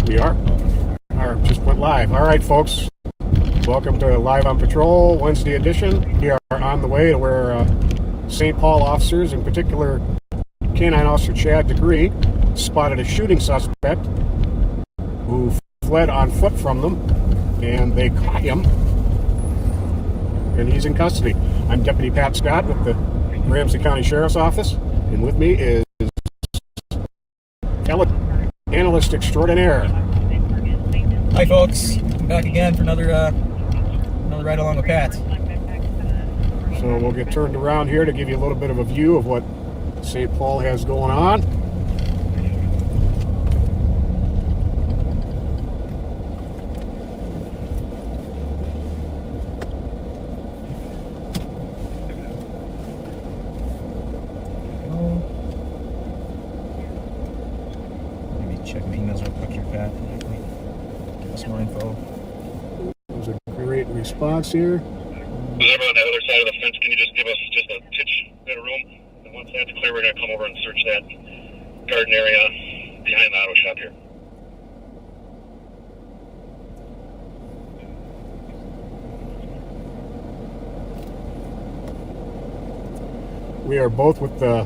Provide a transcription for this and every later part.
We are. Just went live. All right, folks. Welcome to Live on Patrol, Wednesday edition. We are on the way to where St. Paul officers, in particular Canine Officer Chad DeGree, spotted a shooting suspect who fled on foot from them, and they caught him, and he's in custody. I'm Deputy Pat Scott with the Ramsey County Sheriff's Office, and with me is analyst extraordinaire. Hi folks, I'm back again for another ride along with Pat. So we'll get turned around here to give you a little bit of a view of what St. Paul has going on. Check my emails real quick here, Pat. Give us more info. There's a great response here. Who's ever on the other side of the fence, can you just give us just a titch bit of room? And once that's clear, we're going to come over and search that garden area behind the auto shop here. We are both with the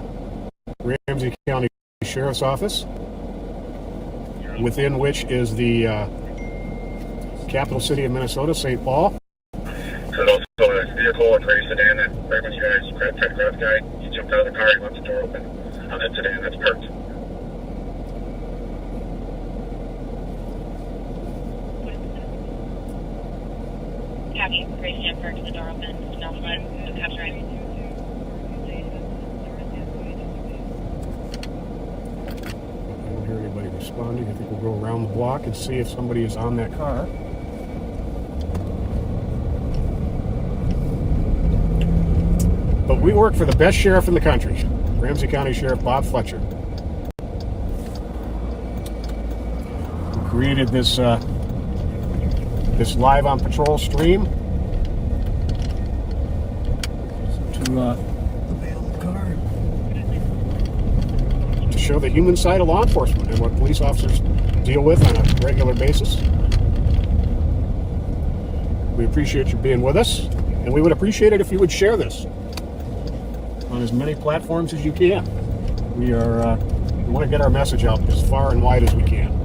Ramsey County Sheriff's Office, within which is the capital city of Minnesota, St. Paul. There's also a vehicle, a gray sedan, that right when you guys tried to grab the guy, he jumped out of the car, he left the door open on that sedan that's parked. Copy, gray sedan parked, the door open, no flood, no cops right. I don't hear anybody responding. I think we'll go around the block and see if somebody is on that car. But we work for the best sheriff in the country, Ramsey County Sheriff Bob Fletcher, who created this this Live on Patrol stream to show the human side of law enforcement and what police officers deal with on a regular basis. We appreciate you being with us, and we would appreciate it if you would share this on as many platforms as you can. We want to get our message out as far and wide as we can.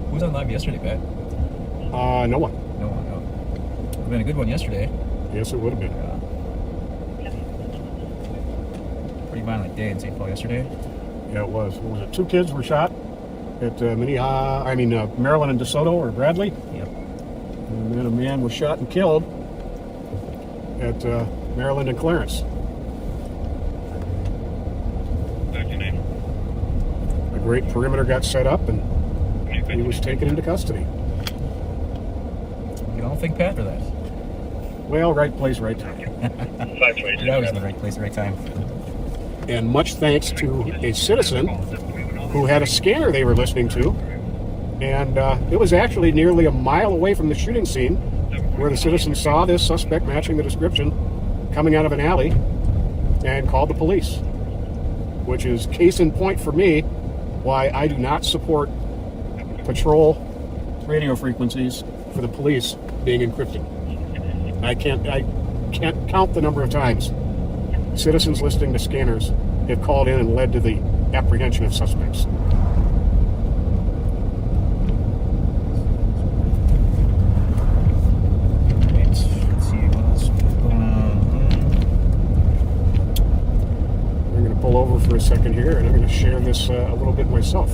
Who was on live yesterday, Pat? No one. No one. No. Would have been a good one yesterday. Yes, it would have been. Pretty violent day in St. Paul yesterday. Yeah, it was. What was it? 2 kids were shot at Maryland and DeSoto or Bradley. Yep. And then a man was shot and killed at Maryland and Clarence. Back your name. A great perimeter got set up, and he was taken into custody. You don't think Pat for that? Well, right place, right time. You're always in the right place at the right time. And much thanks to a citizen who had a scanner they were listening to. And it was actually nearly a mile away from the shooting scene where the citizen saw this suspect matching the description coming out of an alley and called the police, which is case in point for me why I do not support patrol radio frequencies for the police being encrypted. I can't count the number of times citizens listening to scanners have called in and led to the apprehension of suspects. Let's see what else is going on. I'm going to pull over for a second here, and I'm going to share this a little bit myself.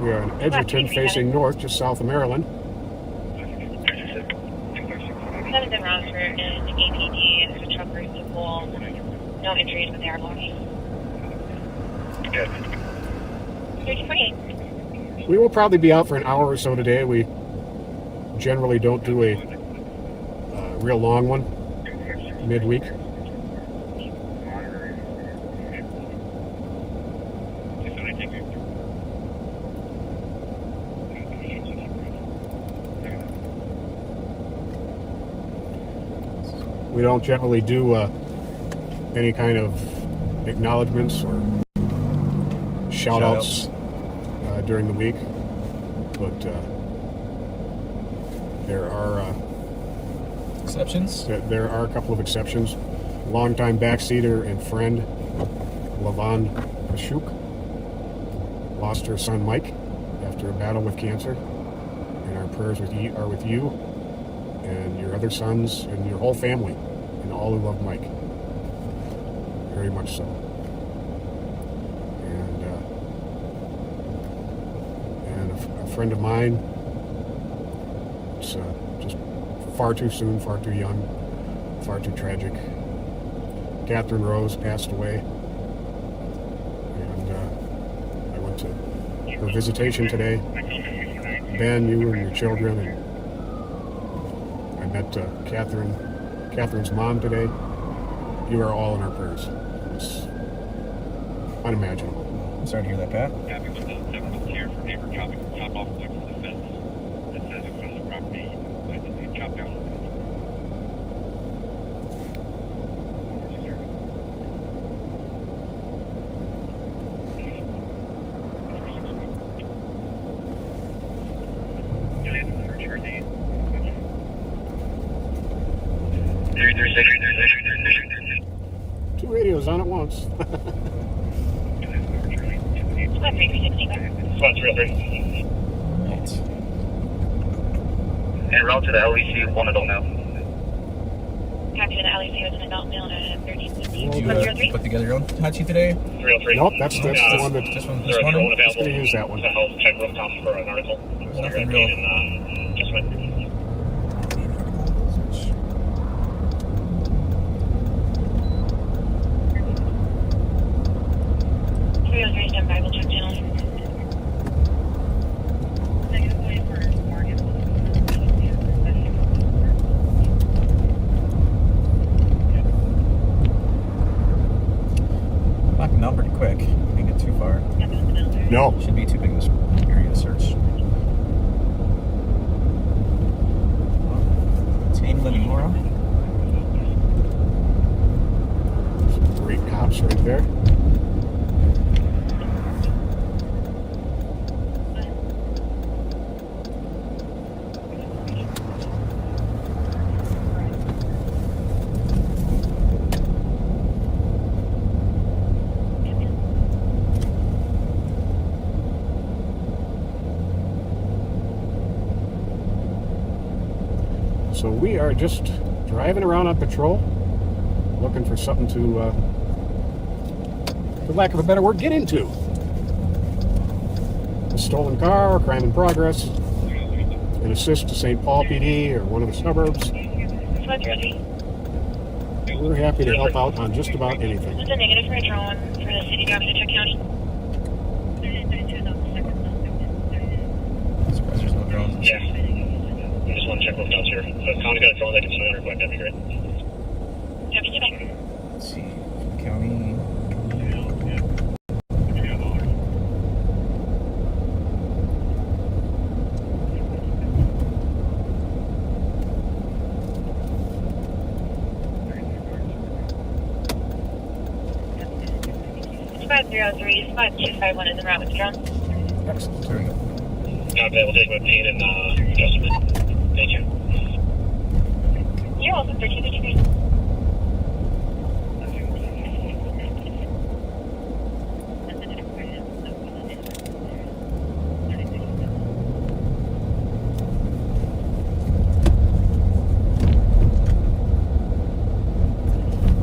We are in Edgerton, facing north, just south of Maryland. 7's in Rockford and APD, and there's a truck route to pool. No injuries, but they are logging. Good. 3048. We will probably be out for an hour or so today. We generally don't do a real long one midweek. We don't generally do any kind of acknowledgments or shout-outs during the week, but there are Exceptions? there are a couple of exceptions. Longtime backseater and friend Lavon Ashuk lost her son Mike after a battle with cancer, and our prayers are with you and your other sons and your whole family and all who love Mike very much so. And a friend of mine, it's just far too soon, far too young, far too tragic. Catherine Rose passed away, and I went to her visitation today. Ben, you and your children, and I met Catherine's mom today. You are all in our prayers. It's unimaginable. I'm sorry to hear that, Pat. Here for neighbor chopping chop off wood from the fence that says in front of the property, they chop down. Two radios on at once. Spot 365. Spot 303. Right. En route to the LEC, one adult now. Copy to the LEC with an adult male at 1350. Did you 103. put together your own hot sheet today? 303. Nope, that's the one that This one, There this are one? drone just available. gonna use that one. To help check rooftop for an article. Nothing real. Just went. Stand by, we'll check channel. Locking down pretty quick. We didn't get too far. No. Should be too big of this area to search. England and Laura. Some great cops right there. So we are just driving around on patrol, looking for something to, for lack of a better word, get into. A stolen car, crime in progress, an assist to St. Paul PD or one of the suburbs. Spot 303. We're happy to help out on just about anything. This is a negative for a drone for the city of Check County. Surprised there's no drones. Yeah. We just want to check rooftops here. So if county got a drone, they can send it real quick. That'd be great. Copy to back. Let's see. County. Spot 303, spot 251 is en route with the drone. Excellent. There we go. Copy that. We'll take with Payne and Justin. Thank you. You're welcome, 1353.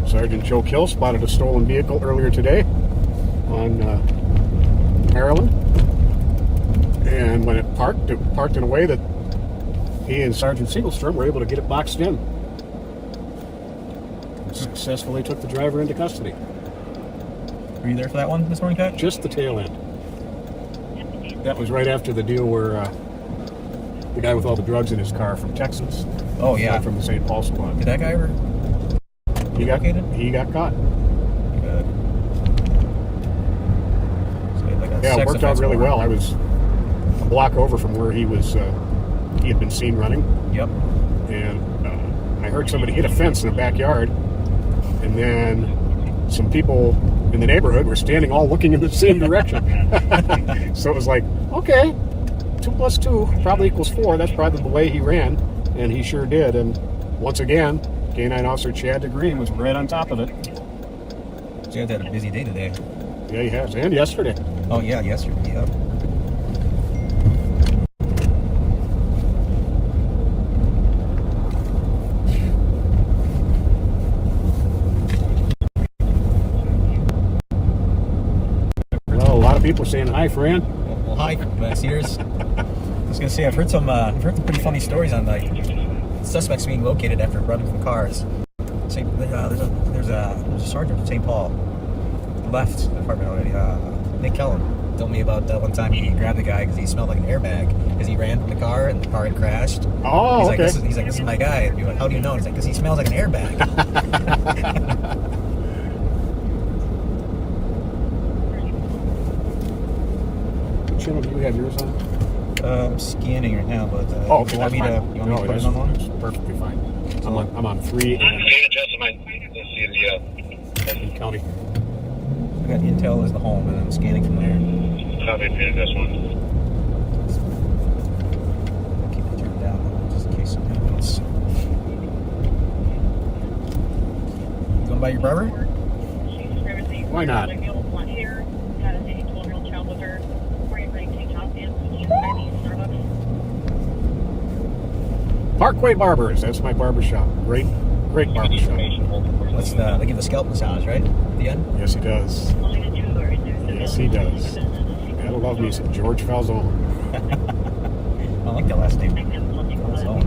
Sergeant Joe Kill spotted a stolen vehicle earlier today on Maryland. And when it parked in a way that he and Sergeant Siegelstrom were able to get it boxed in. And successfully took the driver into custody. Were you there for that one this morning, Pat? Just the tail end. That was right after the deal where the guy with all the drugs in his car from Texas. Oh, yeah. From the St. Paul squad. Did that guy ever? He got caught. Good. So like a Yeah, it sex worked out offense really warrant. well. I was a block over from where he was. He had been seen running, Yep. and I heard somebody hit a fence in the backyard, and then some people in the neighborhood were standing all looking in the same direction. So it was like, okay, 2 + 2 probably equals 4. That's probably the way he ran, and he sure did. And once again, K9 Officer Chad DeGree was right on top of it. Chad had a busy day today. Yeah, he has, and yesterday. Oh, yeah, yesterday. Yep. Well, a lot of people saying hi, Fran. Well, hi, Sears. I was gonna say I've heard some pretty funny stories on like suspects being located after running from cars. There's a sergeant from St. Paul left the department already. Nick Kellum told me about one time he grabbed the guy because he smelled like an airbag as he ran from the car and the car had crashed. Oh, he's okay. Like, this is my guy. And you're like, how do you know? And he's like, because he smells like an airbag. What channel do you have yours on? I'm scanning right now, but Oh, you want me to put it on one? It's perfectly fine. I'm on 3 and Data adjusted my CSDF. County. I got Intel as the home, and I'm scanning from there. Copy, data this one. Keep it turned down just in case something happens. You going by your barber? Why not? Parkway Barbers. That's my barber shop. Great barber shop. They give the scalp massage, right? At the end? Yes, he does. Yes, he does. Gotta love me some George Falzone. I like that last name. Falzone.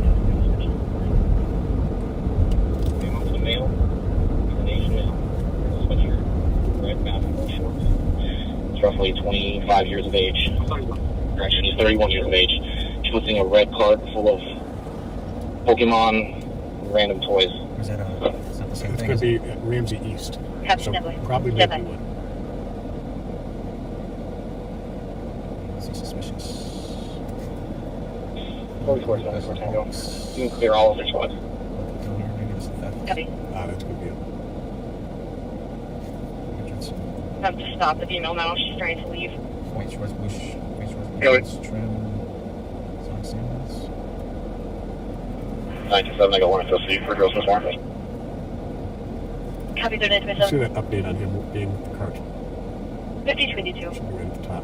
He's roughly 25 years of age. Actually, he's 31 years of age. He's lifting a red cart full of Pokemon random toys. Or is that it's not the same It's thing? going to be at Ramsey East. So probably Lakewood. So suspicious. 44 Tango. You can clear all of their squads. Maybe it's the theft. Copy. That's good deal. Have to stop the female now. She's trying to leave. White Shores Bush. Yeah, Trim. Sonic Sandals. 927, I got one FLC for girls this morning. Copy, third See intermission. that update on him being with the cart. 5022. Should be right at the top.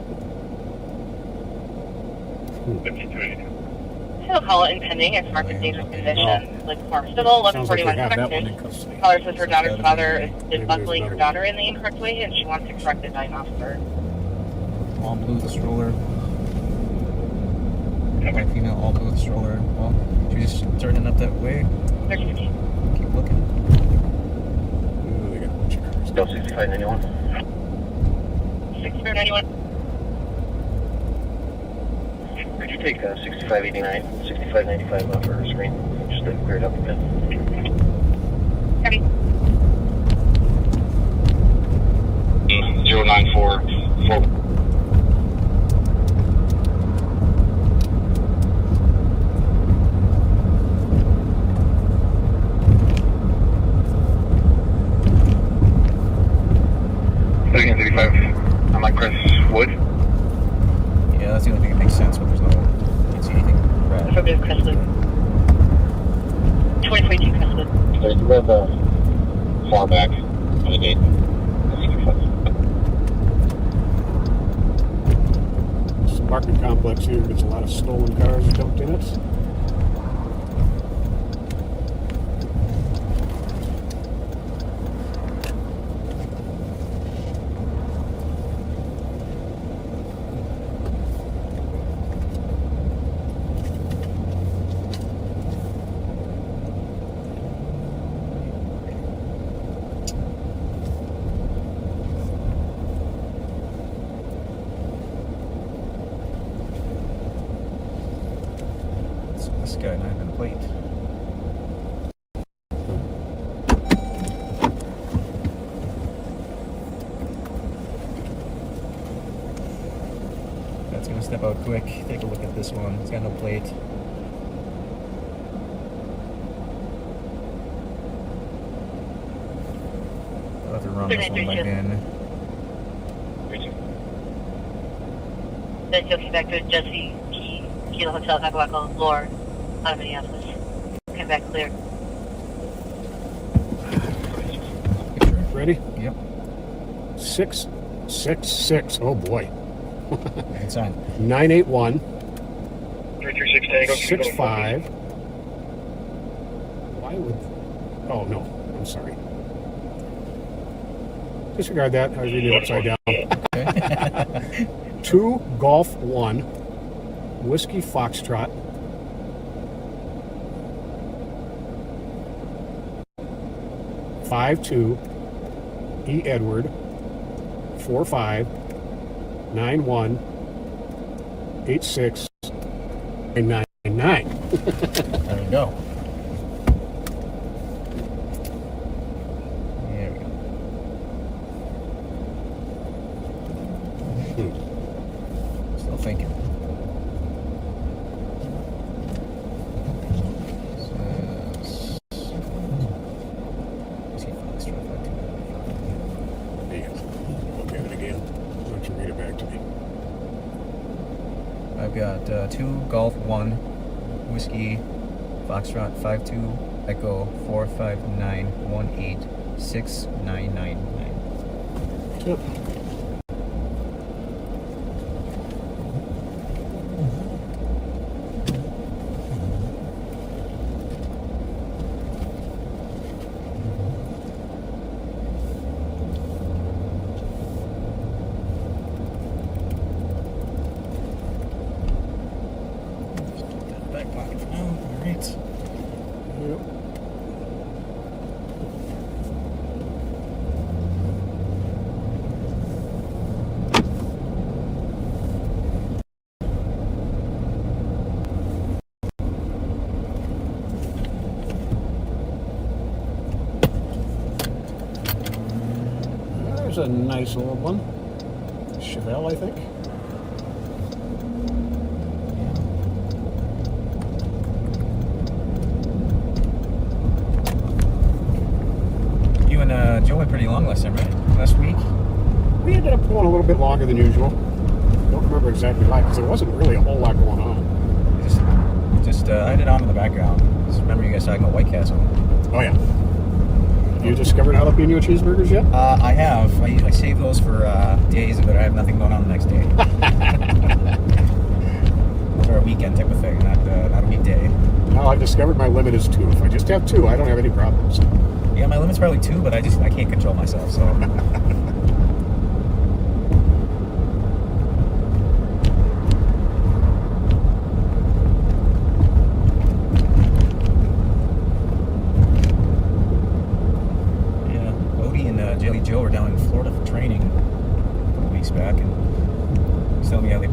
5282. He'll call it impending. It's marked as dangerous condition. Like Barnstable, Sounds like they 1141 have that one in correction. custody. Caller says her daughter's father is Maybe bustling there's her another daughter in the incorrect way, and she wants to correct it by an officer. All blue with a stroller. White female, all blue with a stroller. Well, should we just turn it up that way? 1315. Keep looking. Ooh, they got a bunch of cars. Still 6591. 6091. Could you take 6589, 6595 off our screen? Just to clear it up a bit. Copy. 0944. I'm like Chris Wood. Yeah, that's the only thing that makes sense, but there's no. Can't see anything red. Affirmative, Crestwood. 2042 Crestwood. So you have far back on the gate. This apartment complex here gets a lot of stolen cars dumped in it. This guy not even a plate. That's gonna step out quick. Take a look at this one. It's got no plate. I'll have to run this one back in. Then you'll come back to Jesse Kilo Hotel, Hackawacko, Lore, out of Minneapolis. Come back clear. Ready? Yep. 666. Oh boy. Good sign. 981 336 Tango. 65. Why would? Oh no, I'm sorry. Disregard that. I was reading it upside down. Okay. 2 Golf 1 Whiskey Foxtrot 52 E Edward 45 91 86 999. There we go. There we go. Still thinking. Look at it again. Why don't you read it back to me? I've got 2 Golf 1 Whiskey Foxtrot 52 Echo 45918 6999. Yep. Back pocket for now. All right. Yep. There's a nice old one. Chevelle, I think. You and Joe went pretty long last time, right? Last week? We ended up pulling a little bit longer than usual. Don't remember exactly why, because there wasn't really a whole lot going on. I had it on in the background. Just remember you guys talking about White Castle. Oh yeah. Have you discovered jalapeno cheeseburgers yet? I have. I save those for days that I have nothing going on the next day. Those are a weekend type of thing, not a weekday. No, I've discovered my limit is 2. If I just have 2, I don't have any problems. Yeah, my limit's probably 2, but I can't control myself, so. Jelly Joe were down in Florida for training a couple weeks back, and he's telling me how they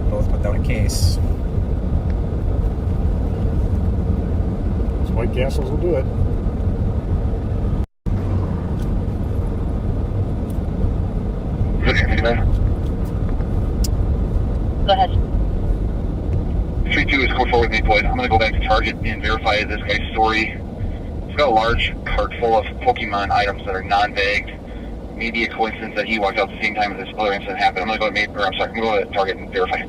both put down a case. Those White Castles will do it. Go ahead. 3-2 is going forward with me, boys. I'm going to go back to Target and verify this guy's story. He's got a large cart full of Pokemon items that are non-bagged. Maybe a coincidence that he walked out at the same time as this other incident happened. I'm going to go to Target and verify.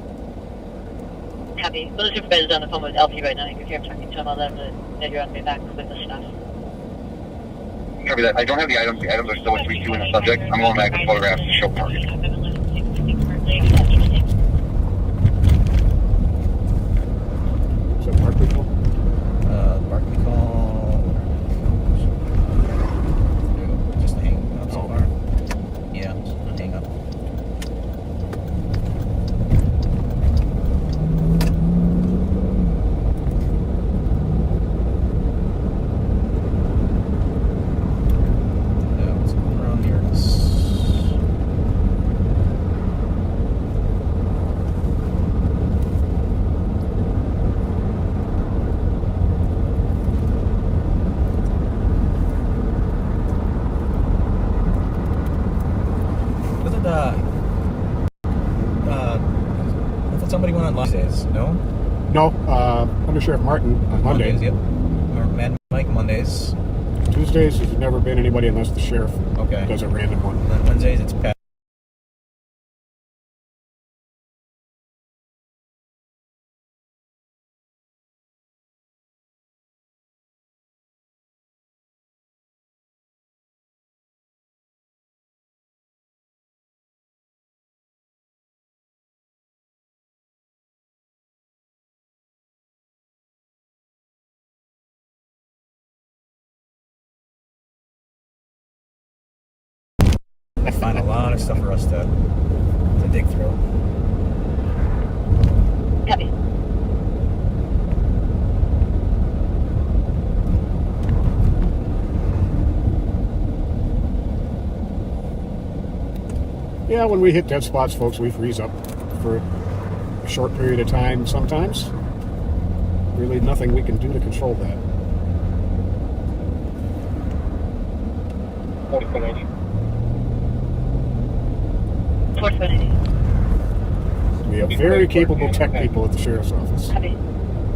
Copy. Those supervisors on the phone with LP right now. You can hear him talking to him. I'll let him know you're on the way back with the stuff. Copy that. I don't have the items. The items are still with 3-2 in the subject. I'm going back with photographs to show Target. Is that Barkley call? Barkley call. Just hang up so far. Yeah, hang up. What's going on here? somebody went on Tuesdays, no? No, Under Sheriff Martin on Monday. Mondays, yep. Or Mad Mike Mondays. Tuesdays has never been anybody unless the sheriff Okay. does a random one. And then Wednesdays, it's Pat. I find a lot of stuff for us to dig through. Copy. Yeah, when we hit dead spots, folks, we freeze up for a short period of time sometimes. Really nothing we can do to control that. Fourth 180. We have very capable tech people at the sheriff's office. Copy.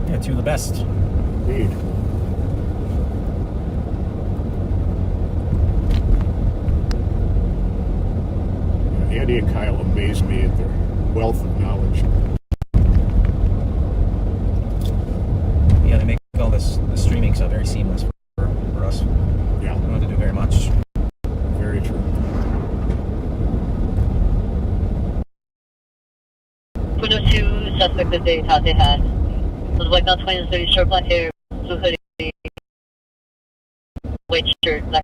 Yeah, two of the best. Indeed. Andy and Kyle amaze me at their wealth of knowledge. Yeah, they make all this the streaming stuff very seamless for us. Yeah, We don't have to do very much. very true. For those two suspects that they thought they had, was white male 20 and 30 short black hair, blue hoodie, white shirt, black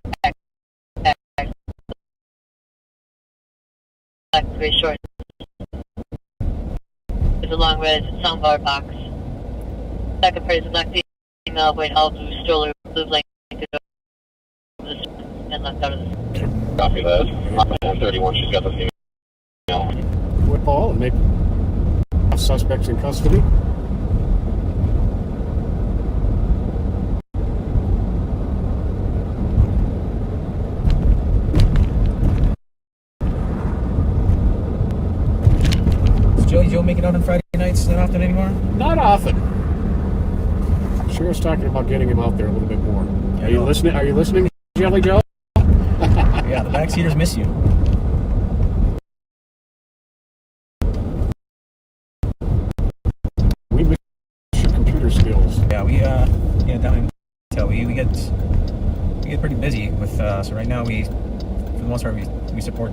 black gray shorts, with a long red soundbar box. Second part is a black female, white all blue stroller, blue blanket, and left out of the. Copy that. 31, she's got the female. Football and make suspects in custody. Does Joey Joe make it out on Friday nights that often anymore? Not often. Sheriff's talking about getting him out there a little bit more. Are you listening? Are you listening, Jelly Joe? Yeah, the backseaters miss you. We miss your computer skills. Yeah, we down in Intel, we get pretty busy with so right now we, for the most part, we support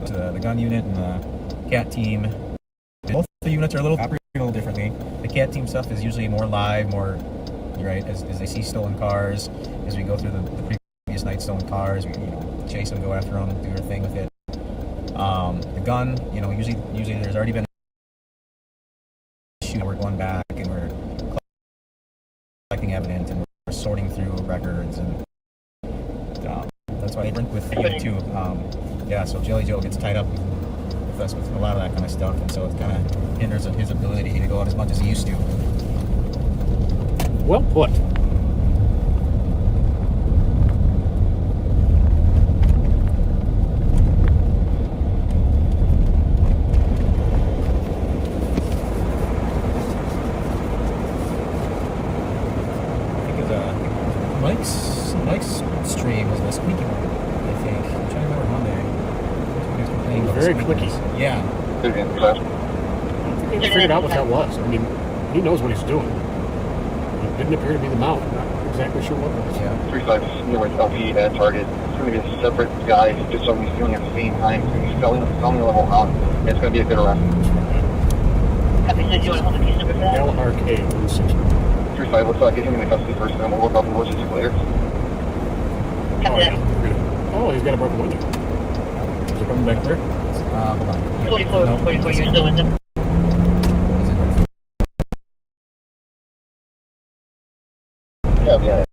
the gun unit and the cat team. Both the units are operating a little differently. The cat team stuff is usually more live, more right as they see stolen cars, as we go through the previous night stolen cars, we chase them, go after them, do our thing with it. The gun, usually there's already been we're going back and we're collecting evidence and we're sorting through records, and that's why I went with you too. Yeah, so Jelly Joe gets tied up with us with a lot of that kind of stuff, and so it kind of hinders his ability to go out as much as he used to. Well put. Mike's stream was the squeaky one, I think. I'm trying to remember Monday. He was complaining about Very the clicky. squeakies. Yeah. I don't think he figured out what that was. I mean, he knows what he's doing. It didn't appear to be the mount. I'm not exactly sure what it was. Yeah. 35 near with LP at target. It's going to be a separate guy, just so he's feeling at the same time. He's going to be selling the level out. It's going to be a good arrest. Copy, so do you want to hold the case number for that? LRK 16. 35 looks like getting him in custody first, and then we'll work out the logistics later. Copy that. Oh, he's got a broken window. Is it coming back there? Hold on. 44, No, 44, you're still with them. Yeah.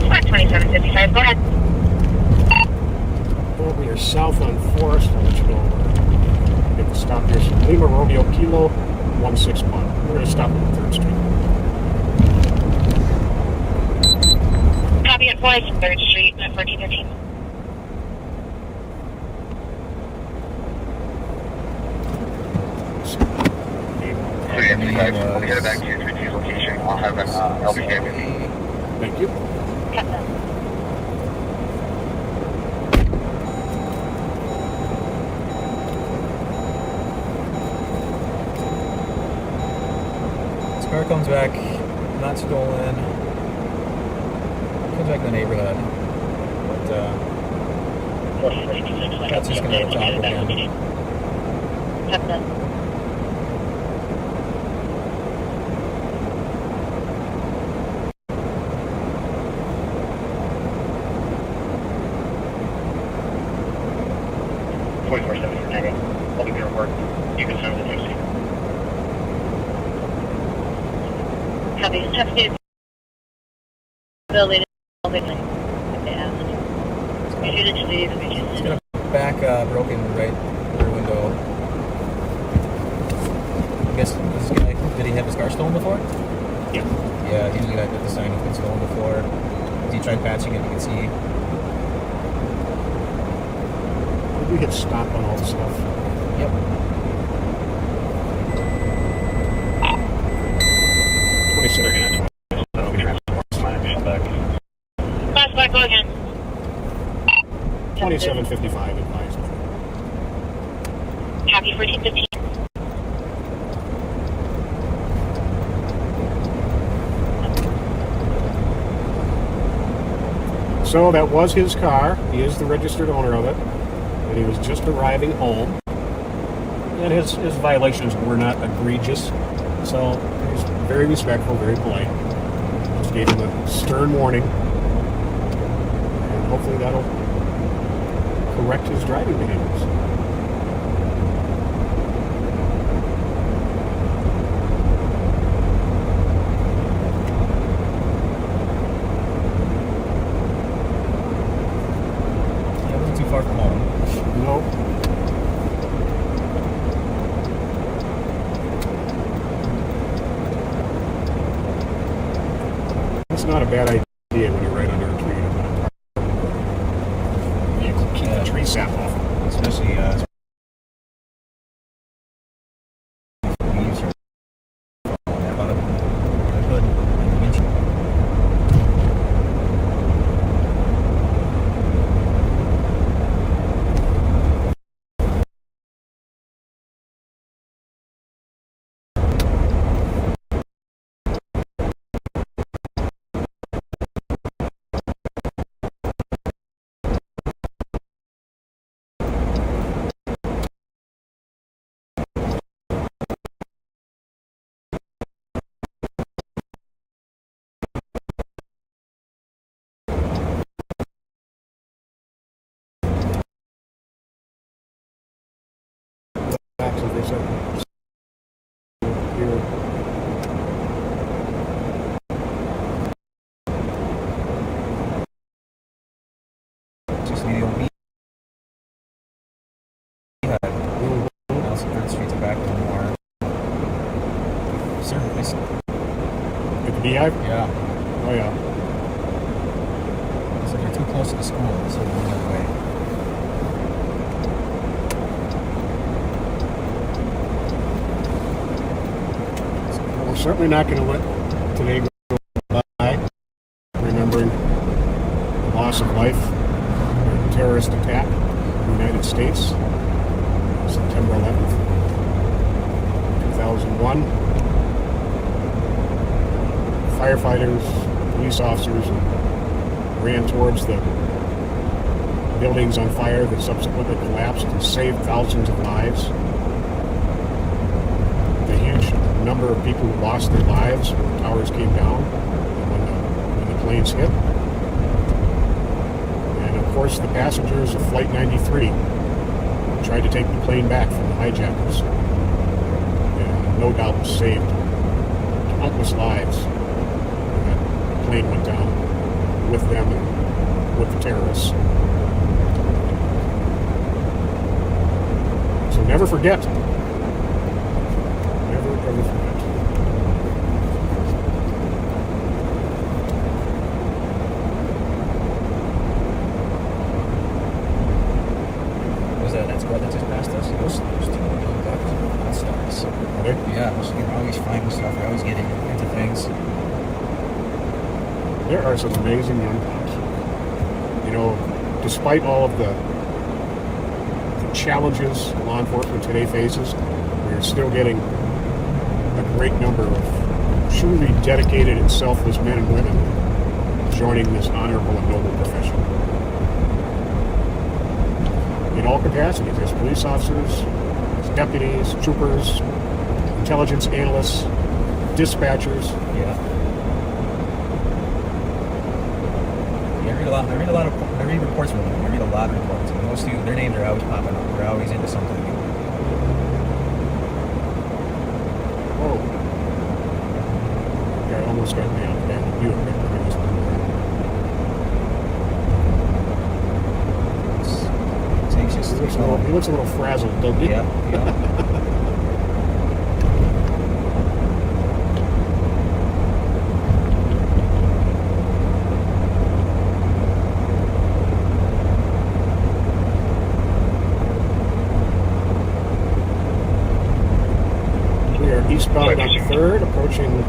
Flat 2755, go ahead. Oh, we are south on Forest. I'll let you know. Get the stop here. So Lima Romeo Kilo 161. We're going to stop at 3rd Street. Twice 3rd Street at 1413. We'll be headed back to your 3 location. I'll have an LPK with you. Thank you. Captain. This car comes back, not stolen. Comes back in the neighborhood. But that's just going to talk with him. Captain. I'll be here at work. You can send the taxi. Copy. Have to building if they asked. We should leave. We It's just going to back broken right rear window. I guess this guy, did he have his car stolen before? Yeah. Yeah, usually that the sign has been stolen before. He tried patching it, you can see. We hit stop on all the stuff. Yep. 27. Fast back, go again. 2755 advised. Copy 1415. So that was his car. He is the registered owner of it. And he was just arriving home. And his violations were not egregious. So he was very respectful, very polite. Just gave him a stern warning. And hopefully that'll correct his driving behaviors. Yeah, it wasn't too far from home. Nope. It's not a bad idea when you're right under a tree. You keep the tree sap off. Especially, leaves or on the hood and the windshield. Facts, as they said. Here. Just the old beehive. Also, 3rd Street to back a little more. Service. At the beehive? Yeah. Oh, yeah. So they're too close to the school, so they're going the other way. We're certainly not going to let today go by remembering the loss of life in a terrorist attack in the United States, September 11th, 2001. Firefighters, police officers ran towards the buildings on fire that subsequently collapsed and saved thousands of lives. The huge number of people who lost their lives when the towers came down and when the planes hit. And of course the passengers of Flight 93 tried to take the plane back from the hijackers. And no doubt saved countless lives when that plane went down with them and with the terrorists. So never forget. Never forget. There are some amazing young cops. You know, despite all of the challenges law enforcement today faces, we're still getting a great number of truly dedicated and selfless men and women joining this honorable and noble profession. In all capacities, as police officers, as deputies, troopers, intelligence analysts, dispatchers. Yeah. I read reports from them. I read a lot of reports. And most of their names are always popping up. They're always into something. Oh. Yeah, I almost got me on the back of you. It's anxious. He looks a little frazzled, doesn't he? Yeah, yeah. Eastbound on 3rd, approaching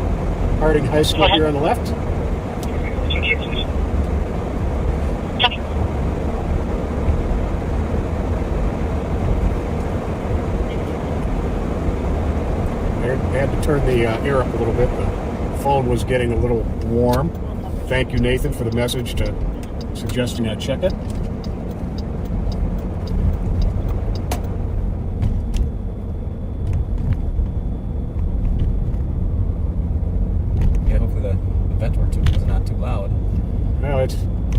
Harding High School here on the left. I had to turn the air up a little bit. The phone was getting a little warm. Thank you, Nathan, for the message suggesting I check it.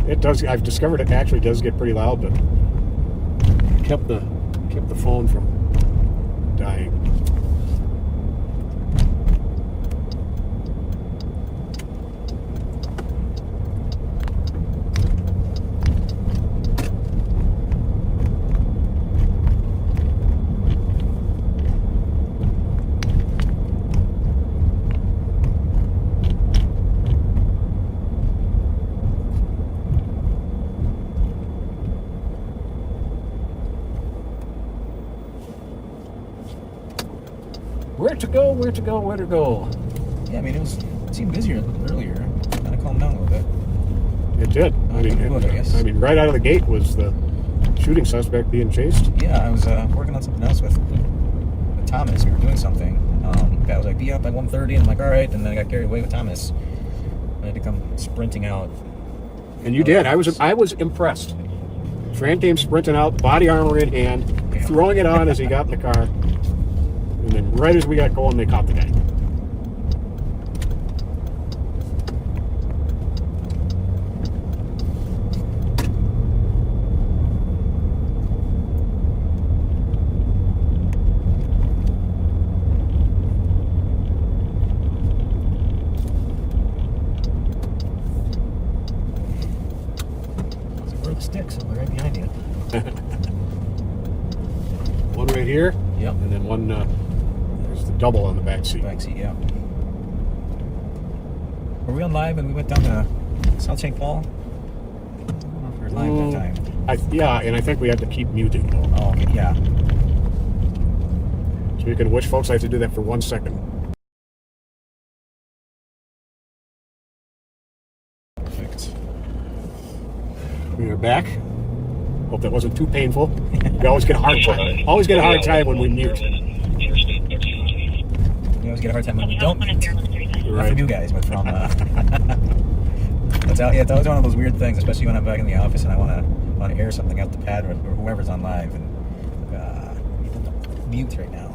It does. I've discovered it actually does get pretty loud, but kept the phone from dying. Where to go? Yeah, I mean, it seemed busier earlier. Kind of calmed down a little bit. It did. I mean, right out of the gate was the shooting suspect being chased. Yeah, I was working on something else with Thomas. We were doing something. Guy was like, be up by 1:30, and I'm like, all right. And then I got carried away with Thomas. I had to come sprinting out. And you did. I was impressed. Fran came sprinting out, body armor in hand, throwing it on as he got in the car. And then right as we got going, they caught the guy. There's a row of sticks right behind you. One right here. Yep. And then one... there's the double on the back seat. Back seat, yeah. Were we on live and we went down to South St. Paul? I don't know if we were live that time. Yeah, and I think we had to keep muting though. Oh, okay, yeah. So you can watch, folks. I have to do that for 1 second. Perfect. We are back. Hope that wasn't too painful. We always get a hard time. Always get a hard time when we mute. We always get a hard time when we don't mute. Not Right. for you guys, but from it's always one of those weird things, especially when I'm back in the office and I want to air something out the pad or whoever's on live, and mute right now.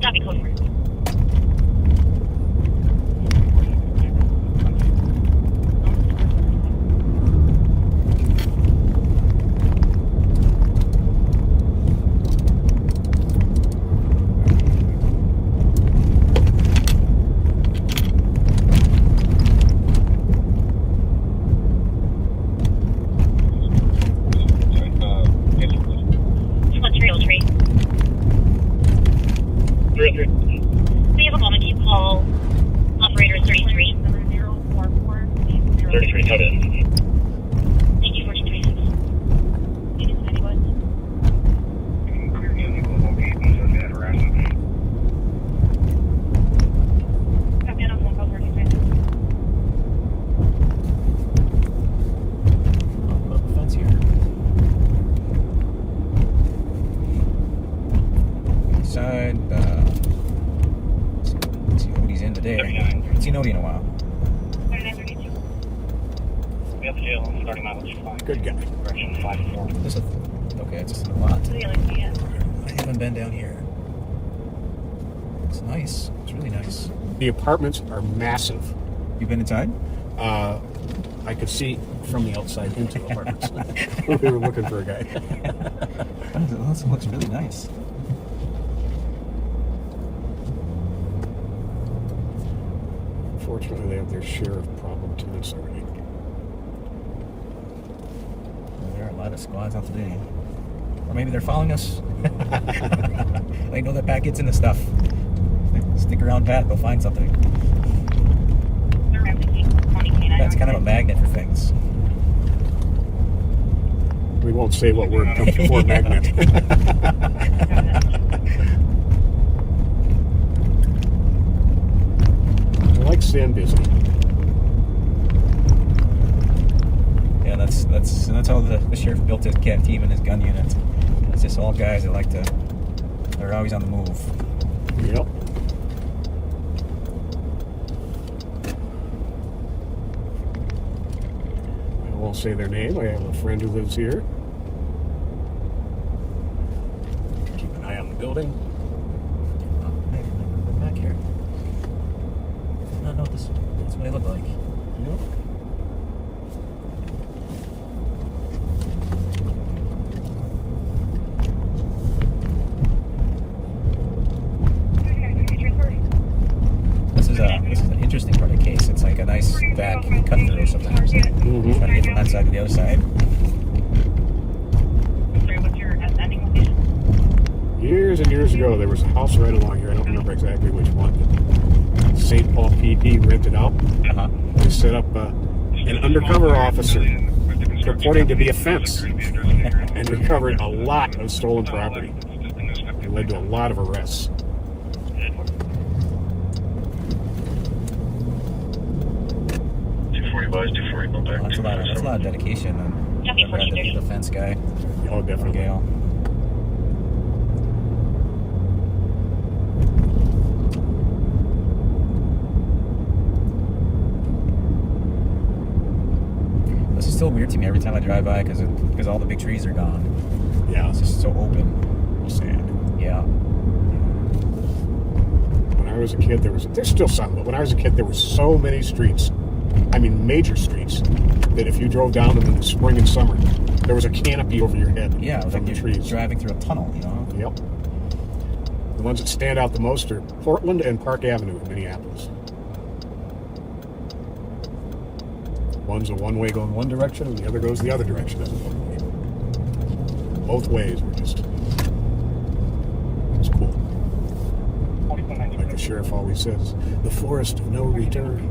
Copy, code 4. seen Odie in a while. 3932. We have the jail starting mileage 5. Good guy. Correction 5-4. This is okay. It's just a lot. So you like to get I haven't been down here. It's nice. It's really nice. The apartments are massive. You've been inside? I could see from the outside into the apartments. We were looking for a guy. That looks really nice. Fortunately, they have their share of problem tenants already. Well, there are a lot of squads out today. Or maybe they're following us. They know that Pat gets into stuff. Stick around, Pat. They'll find something. That's kind of a magnet for things. We won't say what word comes before magnet. I like staying busy. Yeah, that's how the sheriff built his cat team and his gun unit. It's just all guys that like to. They're always on the move. Yep. I won't say their name. I have a friend who lives here. Keep an eye on the building. Oh, maybe we're back here. I don't know what this. That's what they look like. Yep. This is an interesting part of the case. It's like a nice back cut through sometimes. Mm-hmm. Trying to get from that side to the other side. Sorry, what's your ending location? Years and years ago, there was a house right along here. I don't remember exactly which one. That St. Paul PD rented out. Uh-huh. They set up an undercover officer purporting to be a fence and recovered a lot of stolen property. It led to a lot of arrests. That's a lot of dedication on whoever had to be the fence guy. Oh, definitely. Gail. This is still weird to me every time I drive by because all the big trees are gone. Yeah, It's just so open. sad. Yeah. When I was a kid, there's still some, but when I was a kid, there were so many streets. I mean, major streets, that if you drove down them in the spring and summer, there was a canopy over your head Yeah, it was from like the you're trees. driving through a tunnel, you know? Yep. The ones that stand out the most are Portland and Park Avenue in Minneapolis. One's a one-way going one direction, and the other goes the other direction as a one-way. Both ways were just... It's cool. Like the sheriff always says, the forest of no return.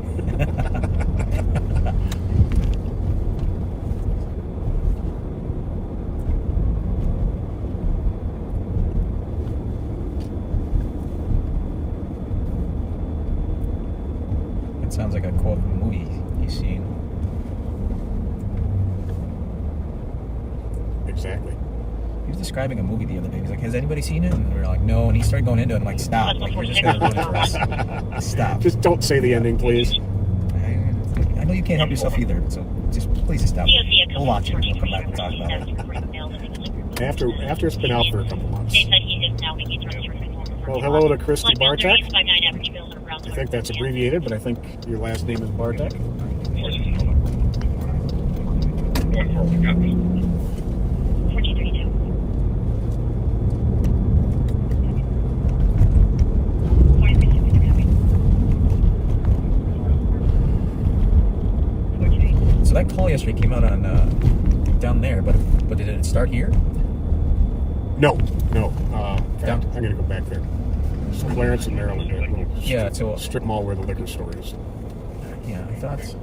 It sounds like a quote from a movie you've seen. Exactly. He was describing a movie the other day. He's like, has anybody seen it? And we were like, no. And he started going into it. I'm like, stop. Like, you're just going to ruin it for us. Stop. Just don't say the ending, please. I know you can't help yourself either. So just please just stop. We'll watch it. We'll come back and talk about it. After it's been out for a couple months. They said he is now making turns for Well, hello to Christy Bartek. 59 average bills are around. I think that's abbreviated, but I think your last name is Bartek. 1432. So that call yesterday came out on down there, but did it start here? No. In fact, I'm going to go back there. It's Clarence and Maryland. That little Yeah, so strip mall where the liquor store is. yeah, I thought.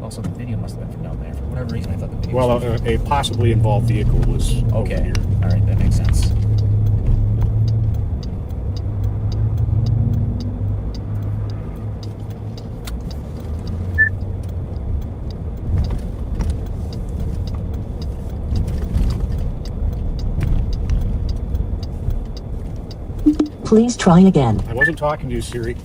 Also, the video must have been from down there. For whatever reason, I thought the video. Well, was a possibly involved vehicle was over okay. here. All right, that makes sense. Please try again. I wasn't talking to you, Siri.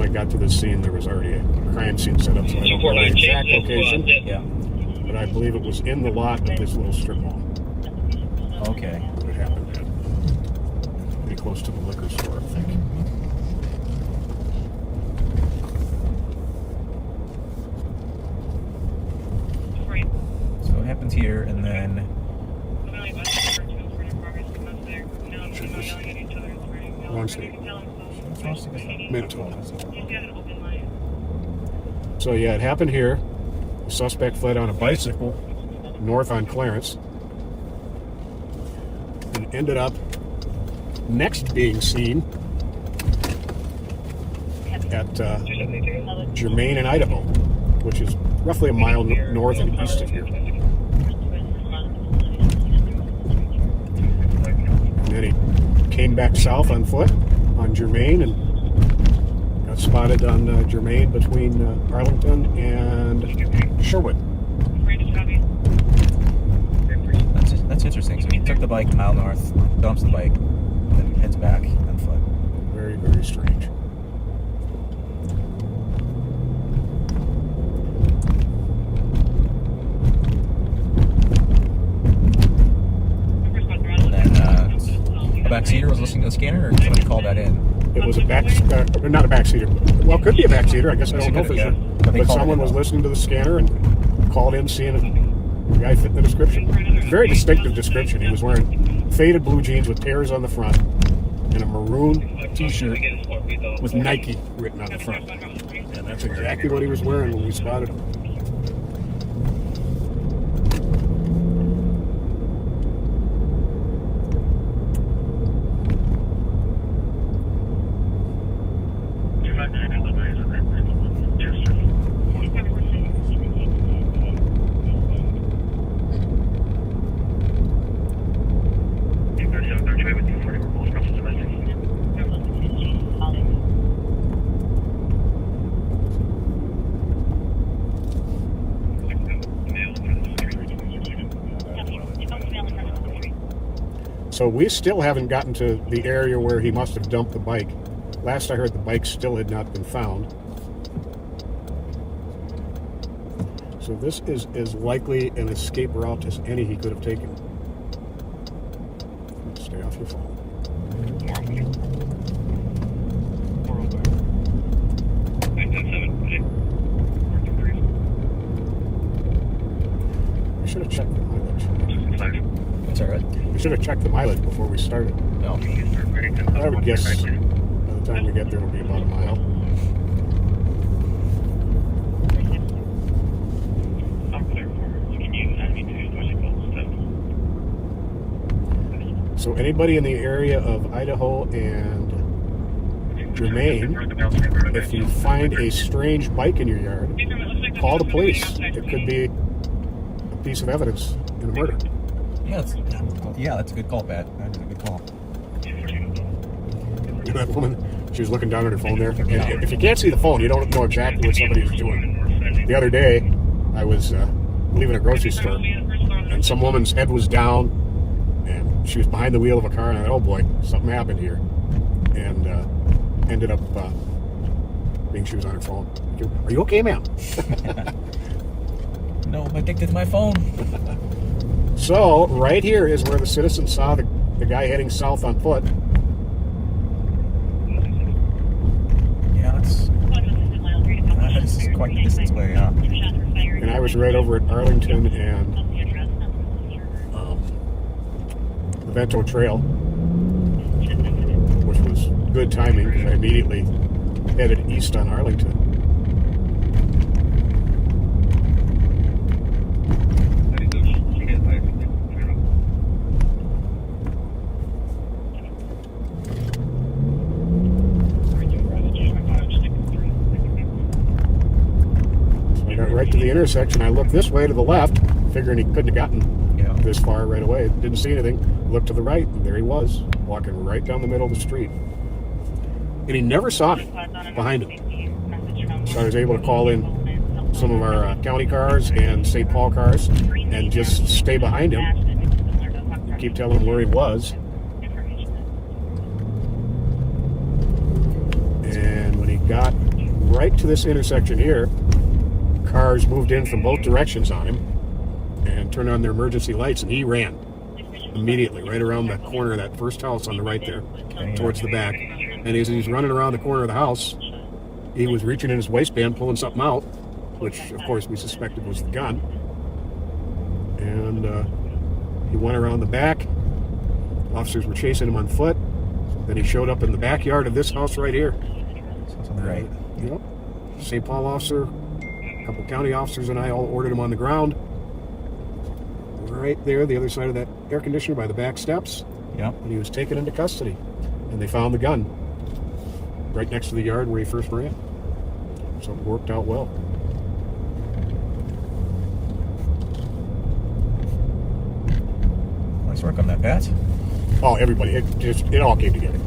got to this scene, there was already a crime scene set up, so I don't know the exact location, Yeah. but I believe it was in the lot of this little strip mall Okay. that it happened at. Pretty close to the liquor store, I think. So it happens here, and then Wrong state. Minnesota. So yeah, it happened here. The suspect fled on a bicycle north on Clarence and ended up next being seen at Germain in Idaho, which is roughly a mile north and east of here. And then he came back south on foot on Germain and got spotted on Germain between Arlington and Sherwood. that's interesting. So he took the bike a mile north, dumps the bike, then heads back on foot. Very, very strange. And then a backseater was listening to the scanner, or somebody called that in? It was a not a backseater. Well, it could be a backseater. I guess I don't know for Yeah. sure. But they But called someone it in, was though. listening to the scanner and called in, seeing the guy fit the description. Very distinctive description. He was wearing faded blue jeans with tears on the front and a maroon t-shirt with Nike written on the front. And that's exactly what he was wearing when we spotted him. So we still haven't gotten to the area where he must have dumped the bike. Last I heard, the bike still had not been found. So this is as likely an escape route as any he could have taken. Stay off your phone. We should have checked the mileage. That's all right. We should have checked the mileage before we started. No. I would guess by the time we get there, it'll be about a mile. So anybody in the area of Idaho and Germain, if you find a strange bike in your yard, call the police. It could be a piece of evidence in a murder. Yeah, that's a good call, Pat. That's a good call. You know that woman? She was looking down at her phone there. And if you can't see the phone, you don't know exactly what somebody is doing. The other day, I was leaving a grocery store, and some woman's head was down, and she was behind the wheel of a car, and I thought, oh boy, something happened here. And ended up being she was on her phone. Are you okay, ma'am? No, I'm addicted to my phone. So, right here is where the citizen saw the guy heading south on foot. Yeah, this is quite the distance away, yeah. And I was right over at Arlington and the Vento Trail, which was good timing because I immediately headed east on Arlington. Right to the intersection. I looked this way to the left, figuring he couldn't have gotten this far right away. Didn't see anything. Looked to the right, and there he was, walking right down the middle of the street. And he never saw me behind him. So I was able to call in some of our county cars and St. Paul cars and just stay behind him. Keep telling him where he was. And when he got right to this intersection here. Cars moved in from both directions on him and turned on their emergency lights, and he ran immediately right around the corner of that first house on the right there, towards the back. And as he's running around the corner of the house, he was reaching in his waistband, pulling something out, which, of course, we suspected was the gun. And he went around the back. Officers were chasing him on foot. Then he showed up in the backyard of this house right here. Sounds on the right. Yep. St. Paul officer, a couple county officers, and I all ordered him on the ground. Right there, the other side of that air conditioner by the back steps. Yep. And he was taken into custody. And they found the gun right next to the yard where he first ran. So it worked out well. Nice work on that, Pat. Oh, everybody, it all came together.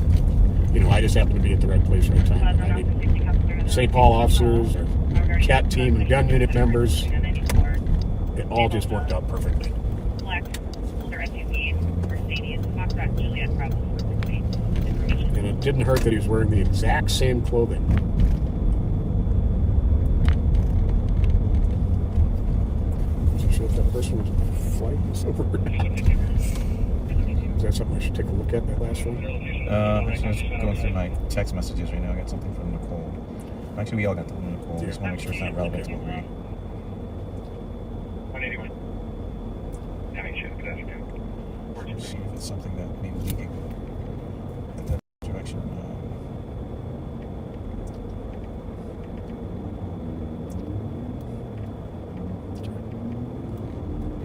You know, I just happened to be at the right place, right time. I mean, St. Paul officers, CAT team, and gun unit members, it all just worked out perfectly. And it didn't hurt that he was wearing the exact same clothing. I'm not sure if that person was flight somewhere. Is that something I should take a look at, that last one? I'm just going through my text messages right now. I got something from Nicole. Actually, we all got something from Nicole. I just want to make sure it's not relevant to what we... 181. Having shift, good afternoon. See if it's something that may be leaking in that direction.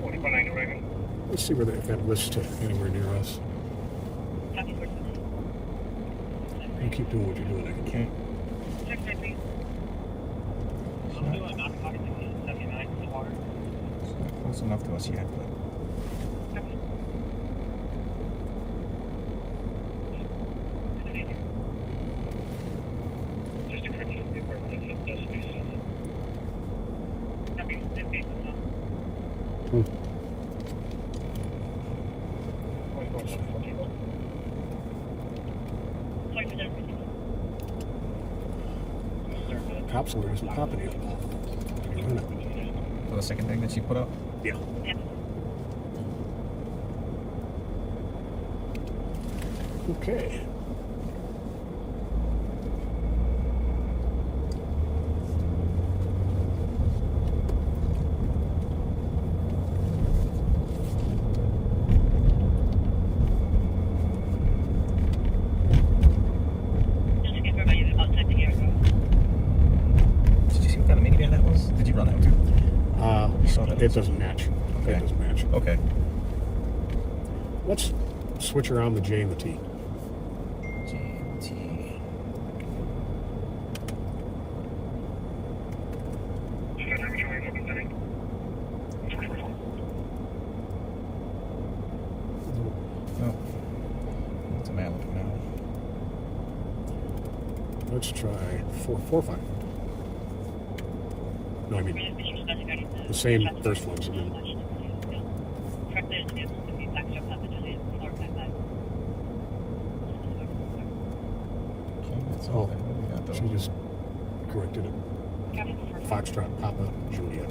149 arriving. Let's see where if that lists to anywhere near us. You keep doing what you're doing. I can Okay. It's not close enough to us yet, but... Cops alert isn't popping yet. So the second thing that she put up? Yeah. Okay. Did you see what kind of minivan that was? Did you run that too? It doesn't match. Okay. It doesn't match. Okay. Let's switch around the J and the T. GT. Oh. What's a man looking now? Let's try 445. No, I mean the same first ones. And then Okay, that's all. What do we got, though? she just corrected it. Foxtrot, Papa, Juliet.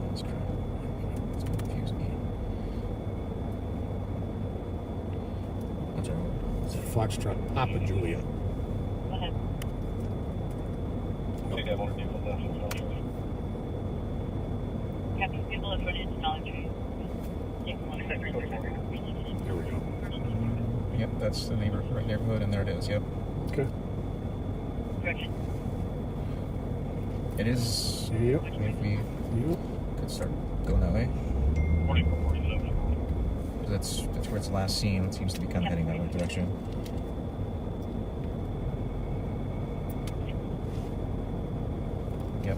That's crap. It's gonna confuse me. What's our order? What's that? Foxtrot, Papa, Juliet. There we go. Yep, that's the right neighborhood, and there it is. Yep. Okay. It is. Yep. If we Yep. could start going that way. That's where it's last seen. It seems to be kind of heading that way direction. Yep.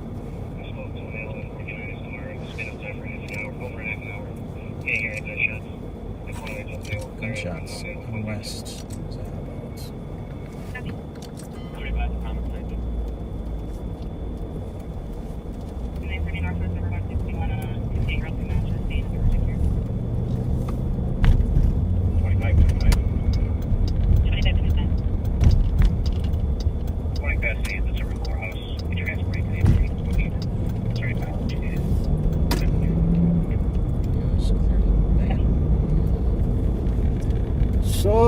Gunshots going west. What is that about?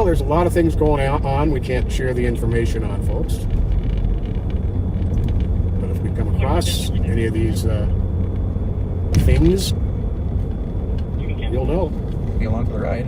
there's a lot of things going on we can't share the information on, folks. But if we come across any of these things, you'll know. Be along for the ride.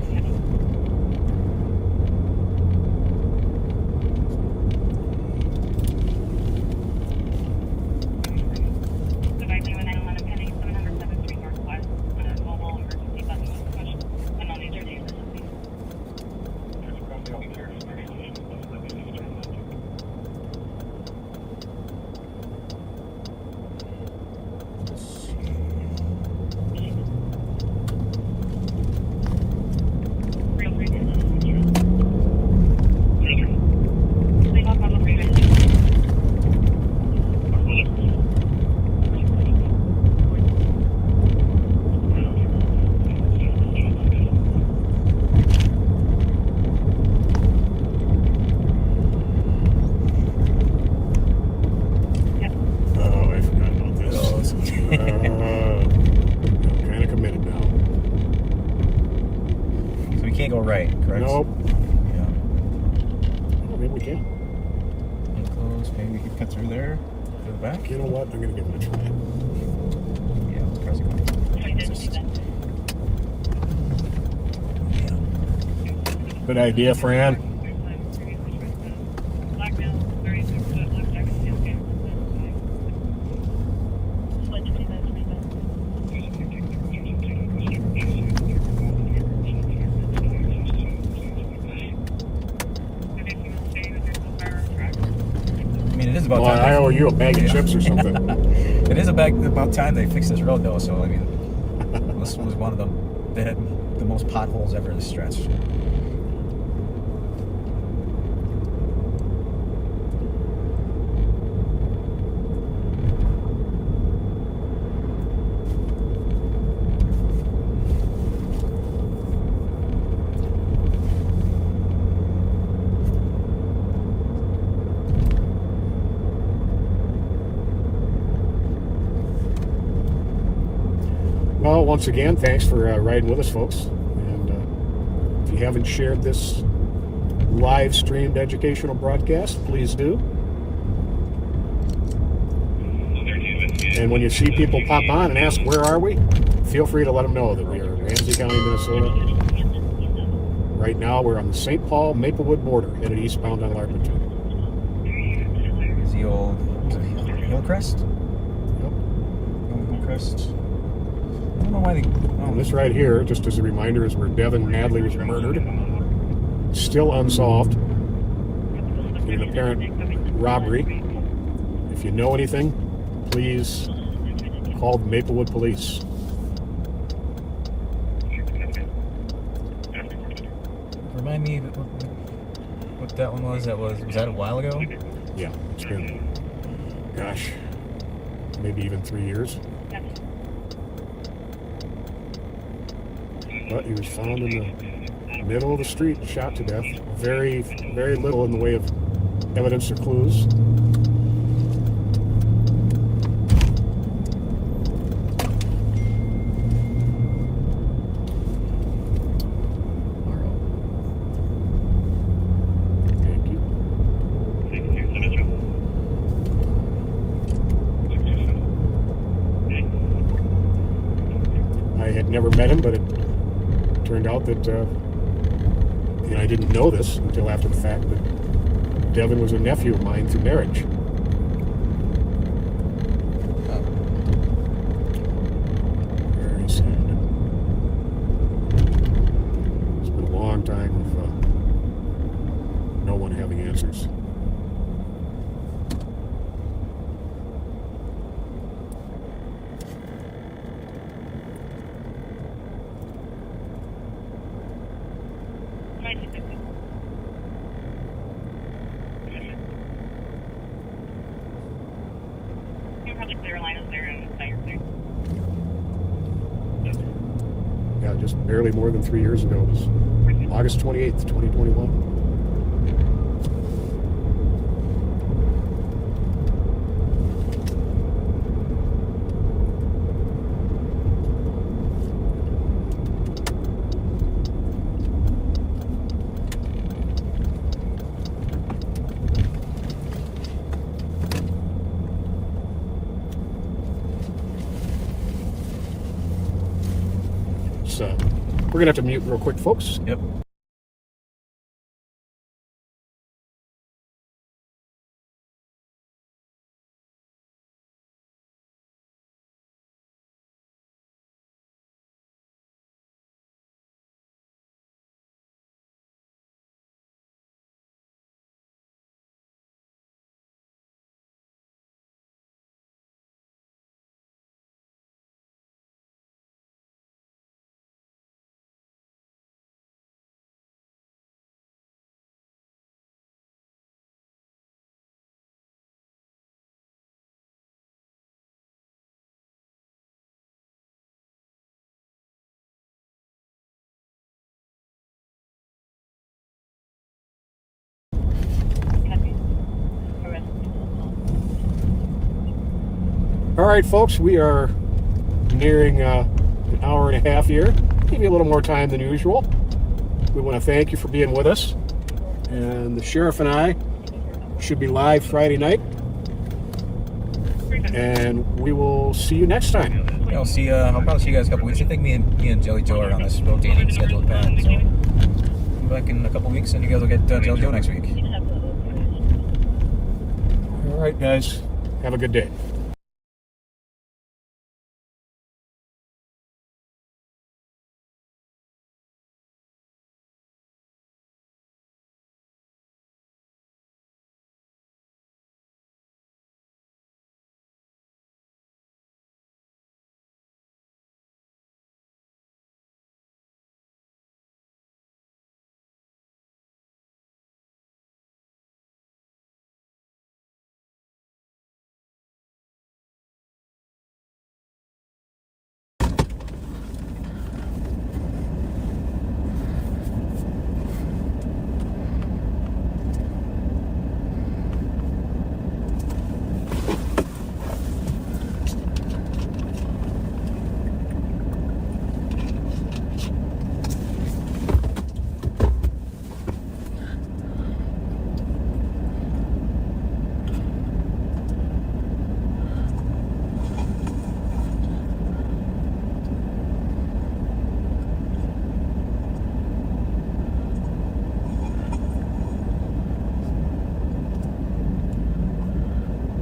Can't go right, correct? Nope. Yeah. Oh, maybe we can. And close. Maybe we can cut through there. To the back. You know what? I'm going to give it a try. Yeah, press it. Good idea, Fran. Well, I owe you a bag of chips or something. It is about time they fixed this road, though. So I mean, this was one of them that had the most potholes ever in the stretch. Well, once again, thanks for riding with us, folks. And if you haven't shared this live streamed educational broadcast, please do. And when you see people pop on and ask, where are we? Feel free to let them know that we are in Ramsey County, Minnesota. Right now, we're on the St. Paul-Maplewood border, headed eastbound on Larpenteur. Is the old Hillcrest? Yep. Old Hillcrest. I don't know why they... And this right here, just as a reminder, is where Devin Madley was murdered. Still unsolved. In an apparent robbery. If you know anything, please call the Maplewood Police. Remind me what that one was. Was that a while ago? Yeah, it's been, gosh, maybe even 3 years. But he was found in the middle of the street, shot to death. Very, very little in the way of evidence or clues. Thank you. I had never met him, but it turned out that, and I didn't know this until after the fact, but Devin was a nephew of mine through marriage. Very sad. It's been a long time of no one having answers. Yeah, just barely more than 3 years ago. It was August 28th, 2021. We're going to have to mute real quick, folks. Yep. All right, folks, we are nearing an hour and a half here. Give you a little more time than usual. We want to thank you for being with us. And the sheriff and I should be live Friday night. And we will see you next time. Yeah, I'll see. I'll probably see you guys in a couple weeks. I think me and Jelly Joe are on this rotating scheduled path. So come back in a couple weeks, and you guys will get Jelly Joe next week. All right, guys. Have a good day.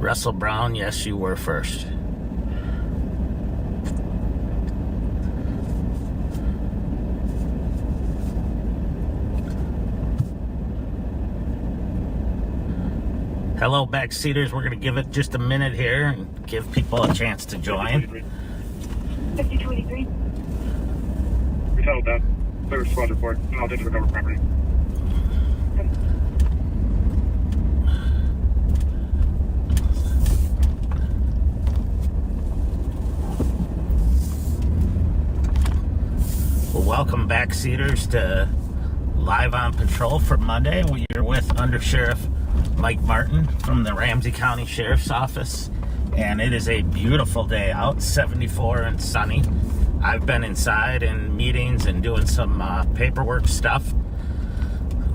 Russell Brown, yes, you were first. Hello, backseaters. We're going to give it just a minute here and give people a chance to join. 5023. We settled that. Clear squad report. I'll just recover property. Well, welcome, backseaters, to Live on Patrol for Monday. We're with Under Sheriff Mike Martin from the Ramsey County Sheriff's Office, and it is a beautiful day out, 74 and sunny. I've been inside in meetings and doing some paperwork stuff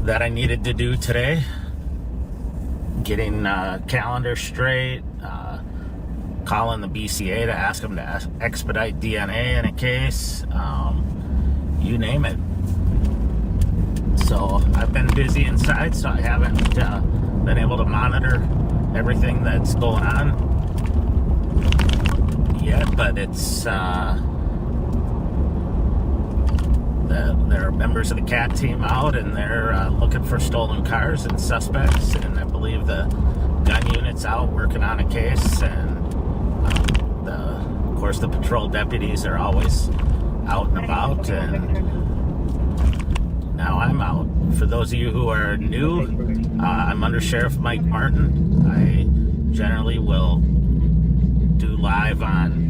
that I needed to do today, getting calendar straight, calling the BCA to ask them to expedite DNA in a case, you name it. So I've been busy inside, so I haven't been able to monitor everything that's going on yet, but it's there are members of the CAT team out, and they're looking for stolen cars and suspects, and I believe the gun unit's out working on a case, and of course the patrol deputies are always out and about, and now I'm out. For those of you who are new, I'm Under Sheriff Mike Martin. I generally will do live on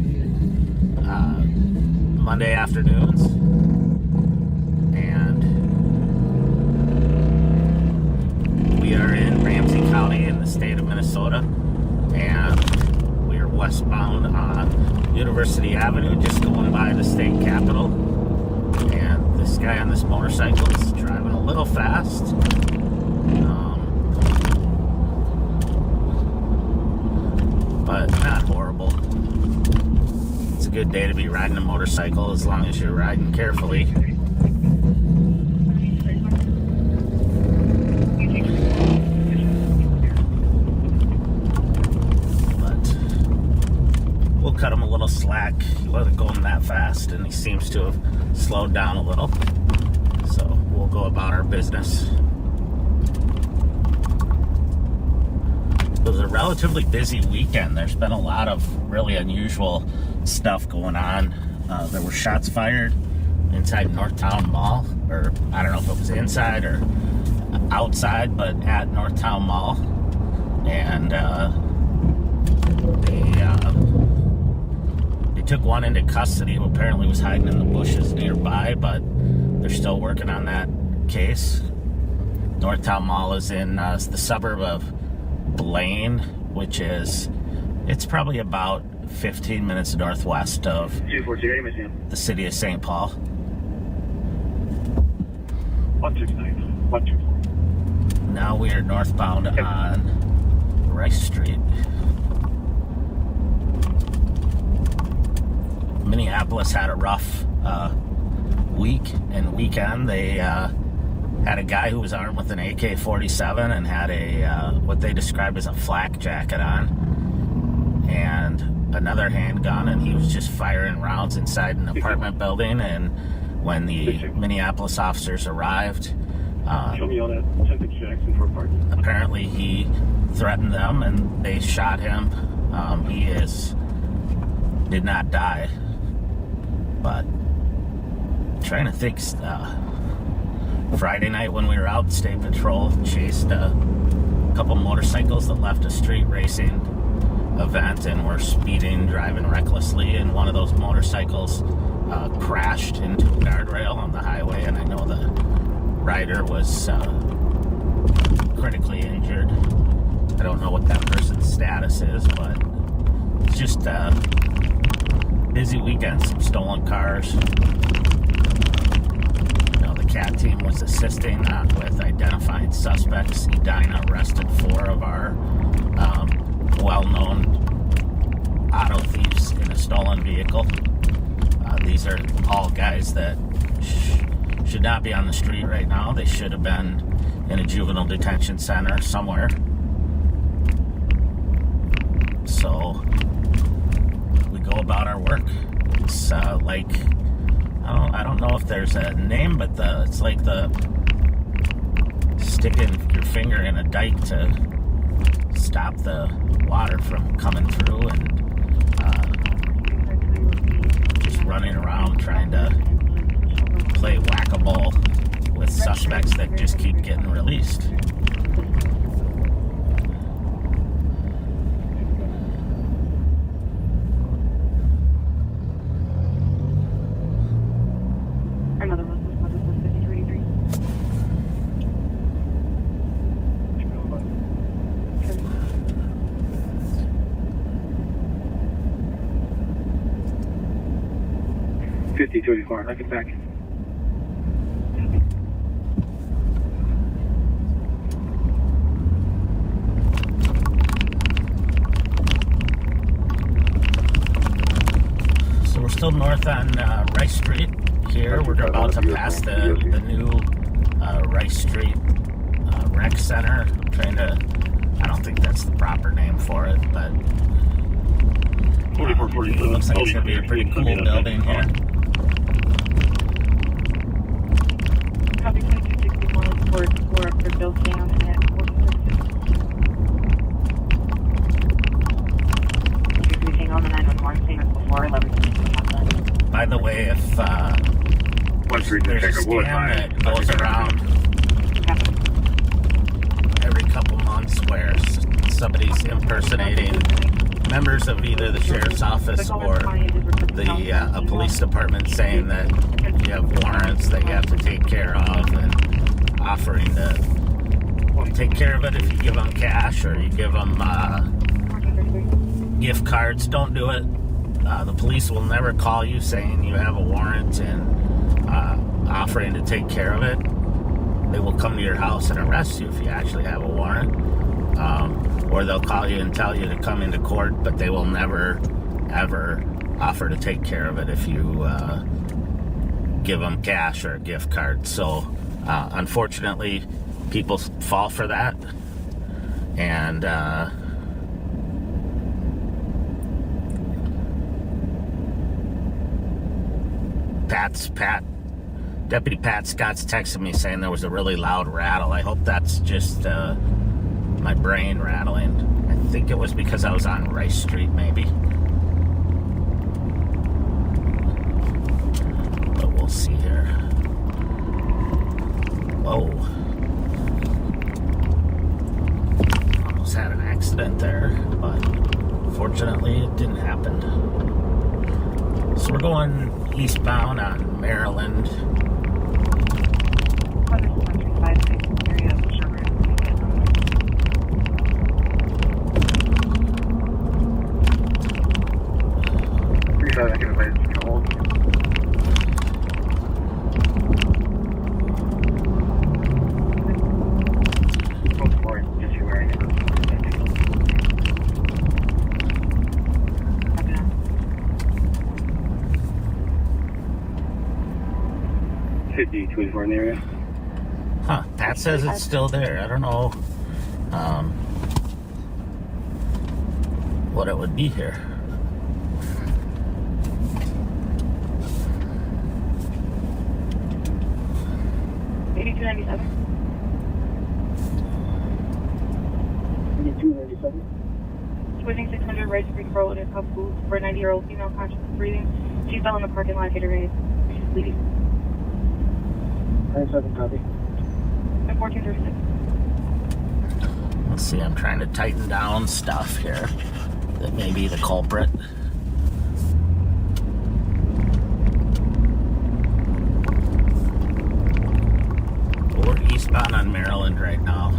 Monday afternoons, and we are in Ramsey County in the state of Minnesota, and we are westbound on University Avenue, just going by the state capitol. And this guy on this motorcycle is driving a little fast. But not horrible. It's a good day to be riding a motorcycle as long as you're riding carefully. little slack. He wasn't going that fast, and he seems to have slowed down a little. So we'll go about our business. It was a relatively busy weekend. There's been a lot of really unusual stuff going on. There were shots fired inside Northtown Mall, or I don't know if it was inside or outside, but at Northtown Mall. And they took one into custody who apparently was hiding in the bushes nearby, but they're still working on that case. Northtown Mall is in the suburb of Blaine, which is, it's probably about 15 minutes northwest of the city of St. Paul. 169, 124. Now we are northbound on Rice Street. Minneapolis had a rough week and weekend. They had a guy who was armed with an AK-47 and had a what they described as a flak jacket on, and another handgun, and he was just firing rounds inside an apartment building. And when the Minneapolis officers arrived, apparently he threatened them and they shot him. He did not die, but trying to think, Friday night when we were out, State Patrol chased a couple motorcycles that left a street racing event and were speeding, driving recklessly, and one of those motorcycles crashed into a guardrail on the highway, and I know the rider was critically injured. I don't know what that person's status is, but it's just a busy weekend. Some stolen cars. The CAT team was assisting with identifying suspects. Edina arrested 4 of our well-known auto thieves in a stolen vehicle. These are all guys that should not be on the street right now. They should have been in a juvenile detention center somewhere. So we go about our work. It's like, I don't know if there's a name, but it's like the sticking your finger in a dike to stop the water from coming through, and just running around trying to play whack-a-mole with suspects that just keep getting released. Another one was 5383. 5034, I get back. So we're still north on Rice Street here. We're about to pass the new Rice Street Rec Center. I'm trying to, I don't think that's the proper name for it, but it looks like it's going to be a pretty cool building here. Copy 2261 for Bill Cam at 46. Everything on the 911 same as before, 11. By the way, if there's a scam that goes around every couple months where somebody's impersonating members of either the sheriff's office or a police department, saying that you have warrants that you have to take care of, and offering to take care of it if you give them cash or you give them gift cards. Don't do it. The police will never call you saying you have a warrant and offering to take care of it. They will come to your house and arrest you if you actually have a warrant. Or they'll call you and tell you to come into court, but they will never, ever offer to take care of it if you give them cash or a gift card. So, unfortunately, people fall for that. And Deputy Pat Scott's texting me saying there was a really loud rattle. I hope that's just my brain rattling. I think it was because I was on Rice Street, maybe. But we'll see here. Whoa. Almost had an accident there, but fortunately it didn't happen. So we're going eastbound on Maryland. In the area. Huh, Pat says it's still there. I don't know what it would be here. Switching 600 Rice Creek Road in Cup Boots for a 90-year-old female conscious of breathing. She fell in the parking lot, hit her head. She's bleeding. 97 copy. And 1436. Let's see, I'm trying to tighten down stuff here that may be the culprit. We're eastbound on Maryland right now.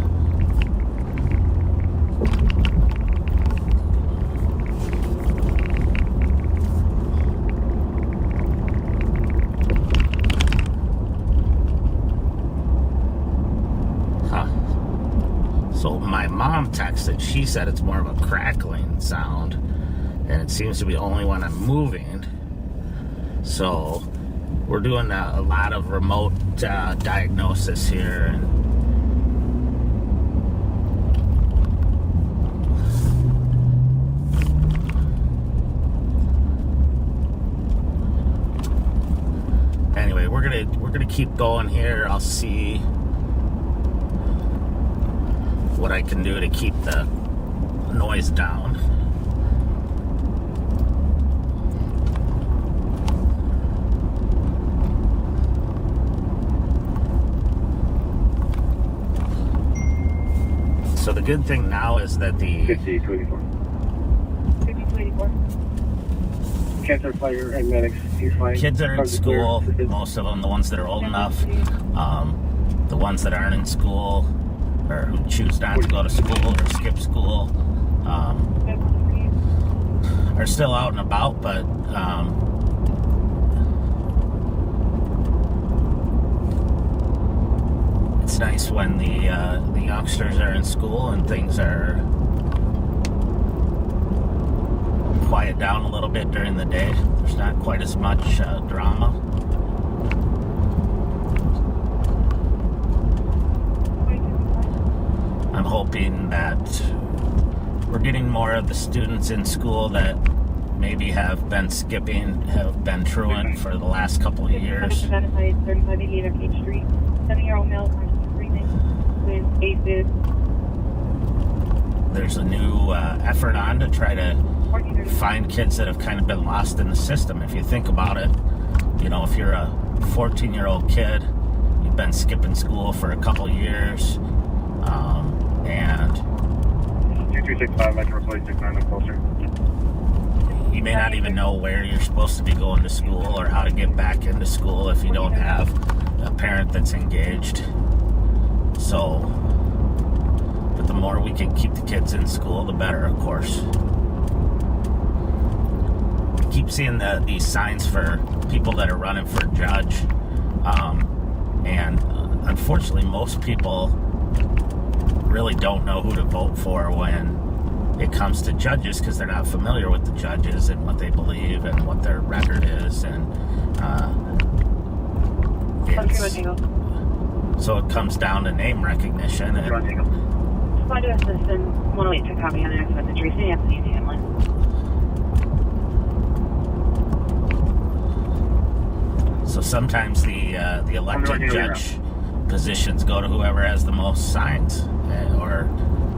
So my mom texted, she said it's more of a crackling sound, and it seems to be only when I'm moving. So we're doing a lot of remote diagnosis here. And anyway, we're gonna keep going here. I'll see what I can do to keep the noise down. So the good thing now is that the 5284. 5284. Cancer fire and medics. He's fine. kids are in school, most of them, the ones that are old enough. The ones that aren't in school or who choose not to go to school or skip school are still out and about, but it's nice when the youngsters are in school and things are quiet down a little bit during the day. There's not quite as much drama. I'm hoping that we're getting more of the students in school that maybe have been skipping, have been truant for the last couple of years. 3588 Arcade Street. 7-year-old male conscious of breathing with AFib. There's a new effort on to try to find kids that have kind of been lost in the system. If you think about it, you know, if you're a 14-year-old kid, you've been skipping school for a couple of years, and 2265 Metro Place 69 closer. you may not even know where you're supposed to be going to school or how to get back into school if you don't have a parent that's engaged. So, but the more we can keep the kids in school, the better, of course. I keep seeing these signs for people that are running for judge, and unfortunately most people really don't know who to vote for when it comes to judges, because they're not familiar with the judges and what they believe and what their record is, and so it comes down to name recognition. And Flight assistant 108 to copy on the next message. Receiving at the museum line. So sometimes the elected judge positions go to whoever has the most signs or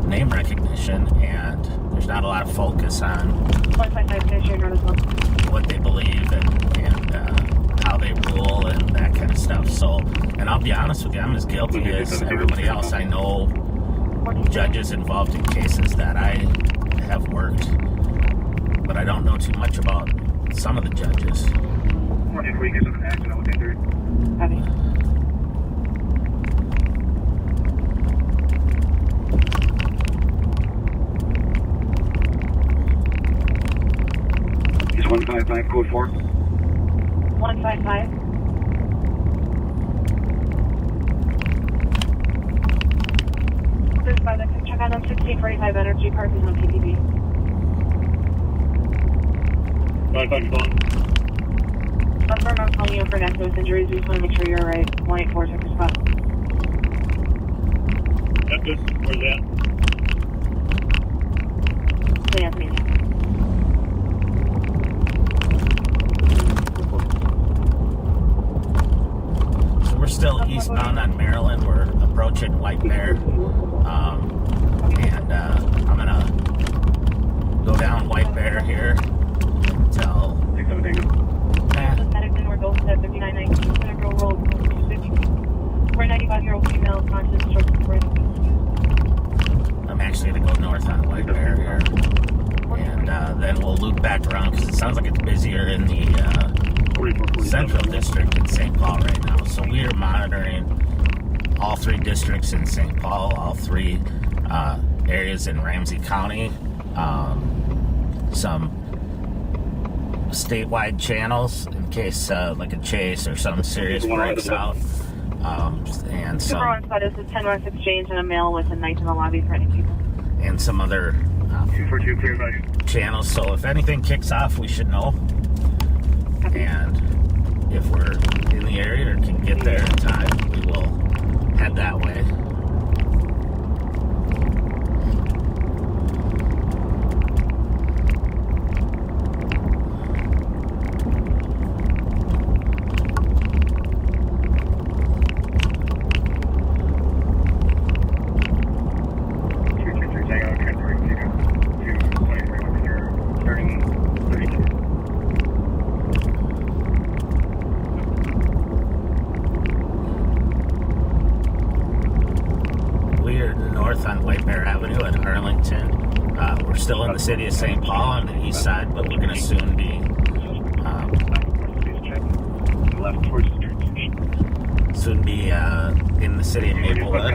name recognition, and there's not a lot of focus on 155 finish your notice 1. what they believe and how they rule and that kind of stuff. So, and I'll be honest with you, I'm as guilty as everybody else. I know judges involved in cases that I have worked, but I don't know too much about some of the judges. Copy. Is 155 code 4? 155. There's 5 that can check on them. 1645 Energy Park is on PPB. 555. Confirm I'm calling you for neck nose injuries. We just want to make sure you're alright. 184 check your spot. That's good. Where's that? Clean up me. So we're still eastbound on Maryland. We're approaching White Bear. And I'm going to go down White Bear here until... Medicine, we're both at 5919 Federal Road, 250. We're a 95-year-old female, conscious, stroke, brain. I'm actually going to go north on White Bear here. And then we'll loop back around because it sounds like it's busier in the Central District in St. Paul right now. So we are monitoring all 3 districts in St. Paul, all 3 areas in Ramsey County, some statewide channels in case like a chase or something serious breaks out, and Super on spot is 10 West Exchange and a male with a knife in the lobby threatening people. and some other 242 clear value. channels. So if anything kicks off, we should know. And if we're in the area or can get there in time, we will head that way. Still in the city of St. Paul on the east side, but we're going to soon be in the city of Maplewood.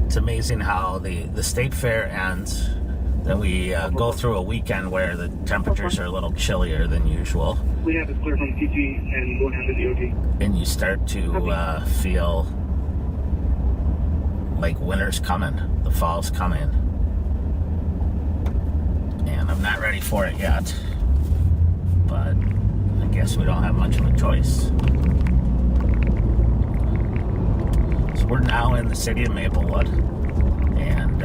It's amazing how the state fair ends, then we go through a weekend where the temperatures are a little chillier than usual. We have it clear from CT and we'll have the DOT. And you start to feel like winter's coming, the fall's coming. And I'm not ready for it yet, but I guess we don't have much of a choice. So we're now in the city of Maplewood, and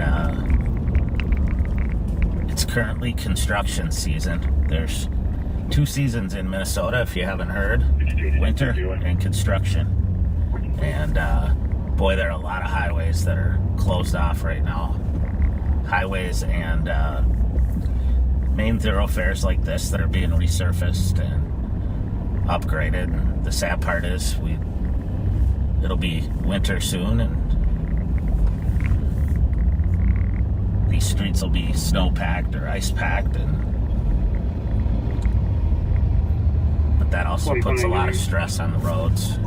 it's currently construction season. There's 2 seasons in Minnesota, if you haven't heard: winter and construction. And boy, there are a lot of highways that are closed off right now. Highways and main thoroughfares like this that are being resurfaced, and upgraded. The sad part is it'll be winter soon, and these streets will be snow packed or ice packed, but that also puts a lot of stress on the roads.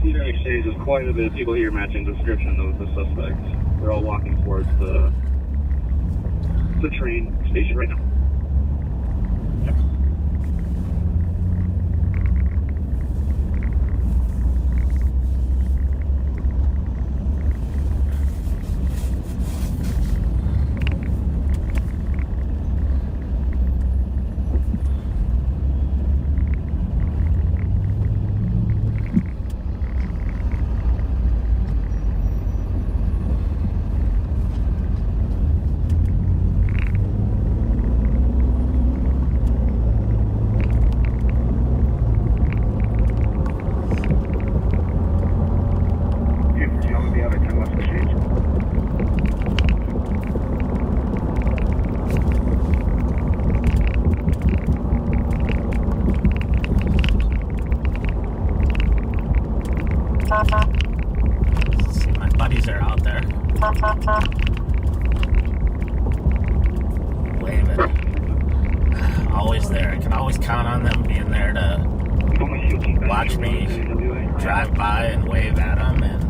Cedar Exchange is quite a bit of people here matching description of the suspects. They're all walking towards the train station right now. 11. Always there. I can always count on them being there to watch me drive by and wave at them, and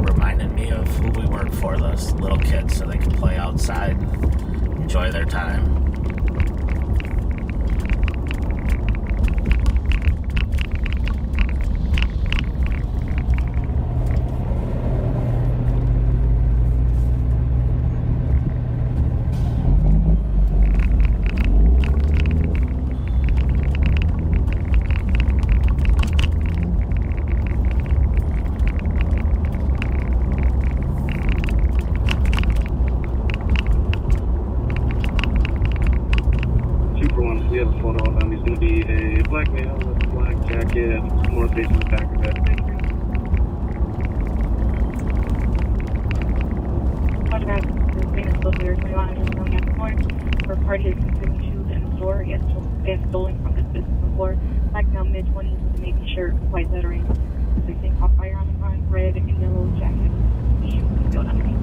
reminding me of who we work for, those little kids, so they can play outside and enjoy their time. We have a photo of him. He's going to be a black male with a black jacket, North Face in the back of it. For party is consuming shoes in the store. He has been stolen from this business before. Black male, mid-20s with a navy shirt, white lettering. 16 caught fire on the front, red and yellow jacket. Shoes concealed underneath.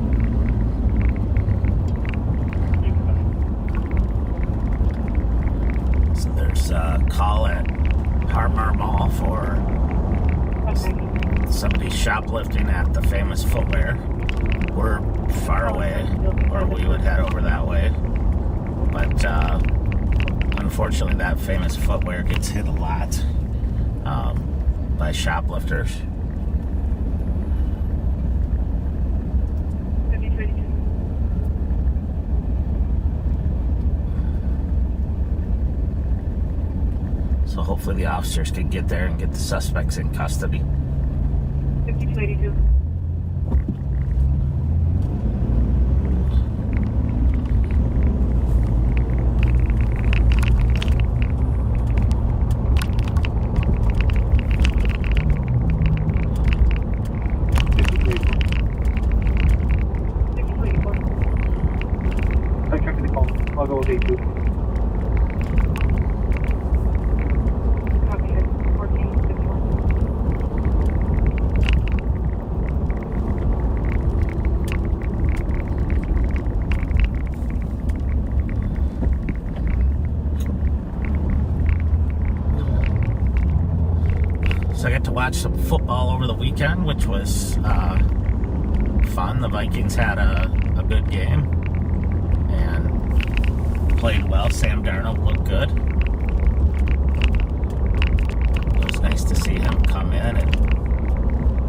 So there's a call at Harmar Mall for somebody shoplifting at the Famous Footwear. We're far away, or we would head over that way. But unfortunately, that Famous Footwear gets hit a lot by shoplifters. So hopefully the officers can get there and get the suspects in custody. 5282. I checked the call. I'll go with 82. So I got to watch some football over the weekend, which was fun. The Vikings had a good game and played well. Sam Darnold looked good. It was nice to see him come in and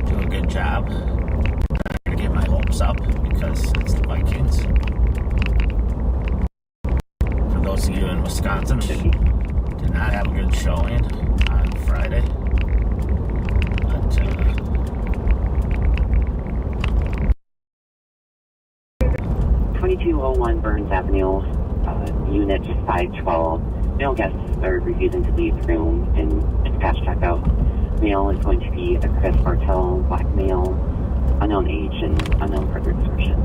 do a good job. I'm not going to get my hopes up because it's the Vikings. For those of you in Wisconsin, did not have a good showing on Friday. 2201 Burns Avenue, Unit 512. Male guests are refusing to leave the room and it's past checkout. Male is going to be a Chris Bartel, black male, unknown age, and unknown further description.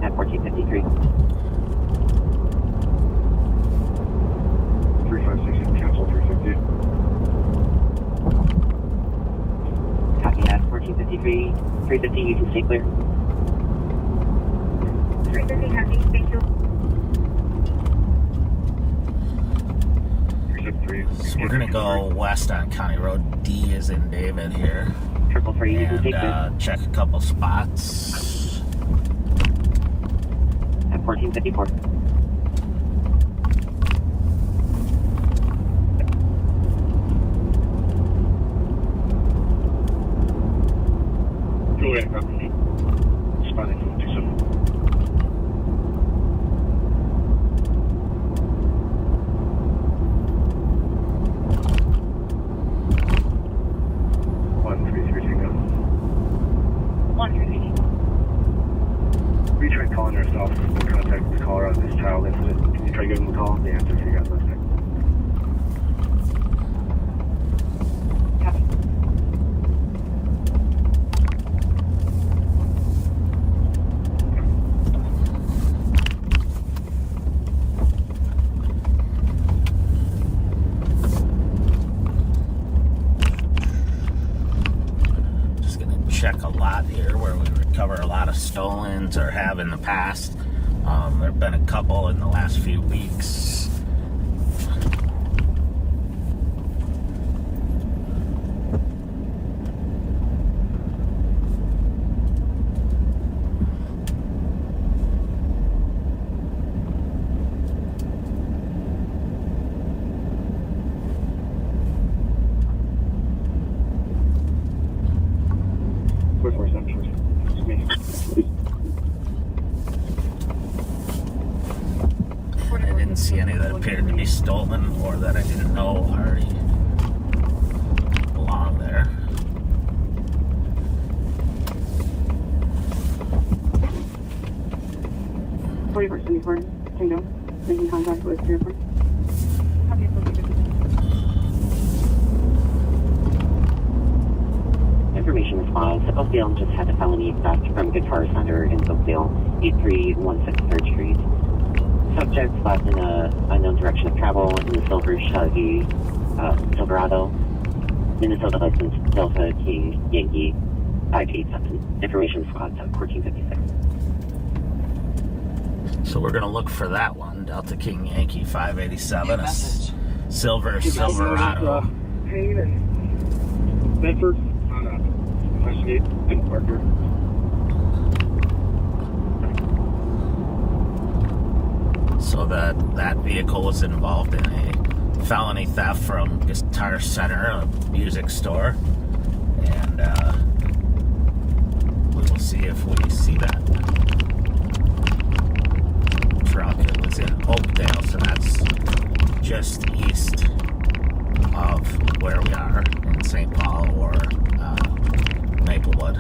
At 1453. 356, cancel 350. Copy that. 1453. 350, you can stay clear. 350 happy, thank you. 373. So we're gonna go west on County Road D is in David here. 333, you can stay clear. And check a couple spots. At 1454. Go ahead, copy. Spotting from 27. We tried calling ourselves and contact the caller on this child incident. Can you try giving them a call? The answer for you guys last night. Just gonna check a lot here where we recover a lot of stolens or have in the past. There have been a couple in the last few weeks. I didn't see any that appeared to be stolen or that I didn't know already belonged there. Kingdom, making contact with Fairport. Information response. Oakdale just had a felony theft from Guitar Center in Oakdale, 8316 3rd Street. Subjects left in a unknown direction of travel in the silver Chevy Silverado, Minnesota license Delta King Yankee 587. Information squad 1456. So we're gonna look for that one, Delta King Yankee 587, a silver Silverado. Payne and Bedford on Westgate and Parker. So that vehicle was involved in a felony theft from Guitar Center, a music store, and we will see if we see that truck. It was in Oakdale, so that's just east of where we are in St. Paul or Maplewood.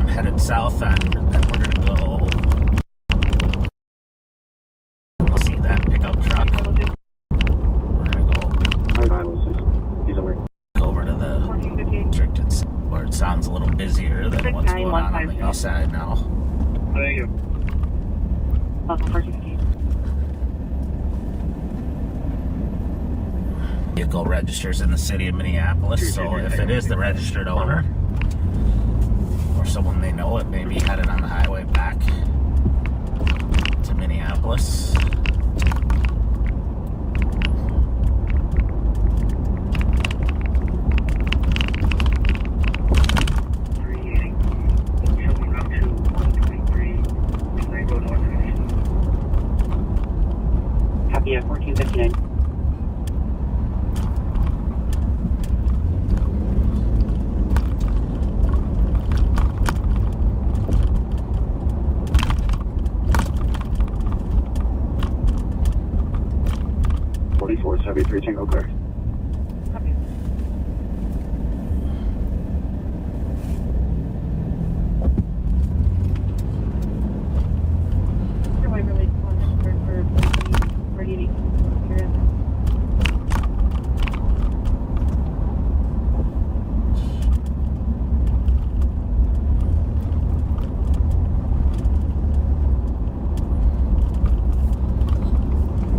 Headed south and then we're gonna go. We'll see that pickup truck. We're gonna go over to the district where it sounds a little busier than what's going on the east side now. Thank you. Vehicle registers in the city of Minneapolis, so if it is the registered owner, or someone they know, it may be headed on the highway back to Minneapolis. Copy at 1459. Heavy 3 Tango clear. Copy. Your way really on for radiating here.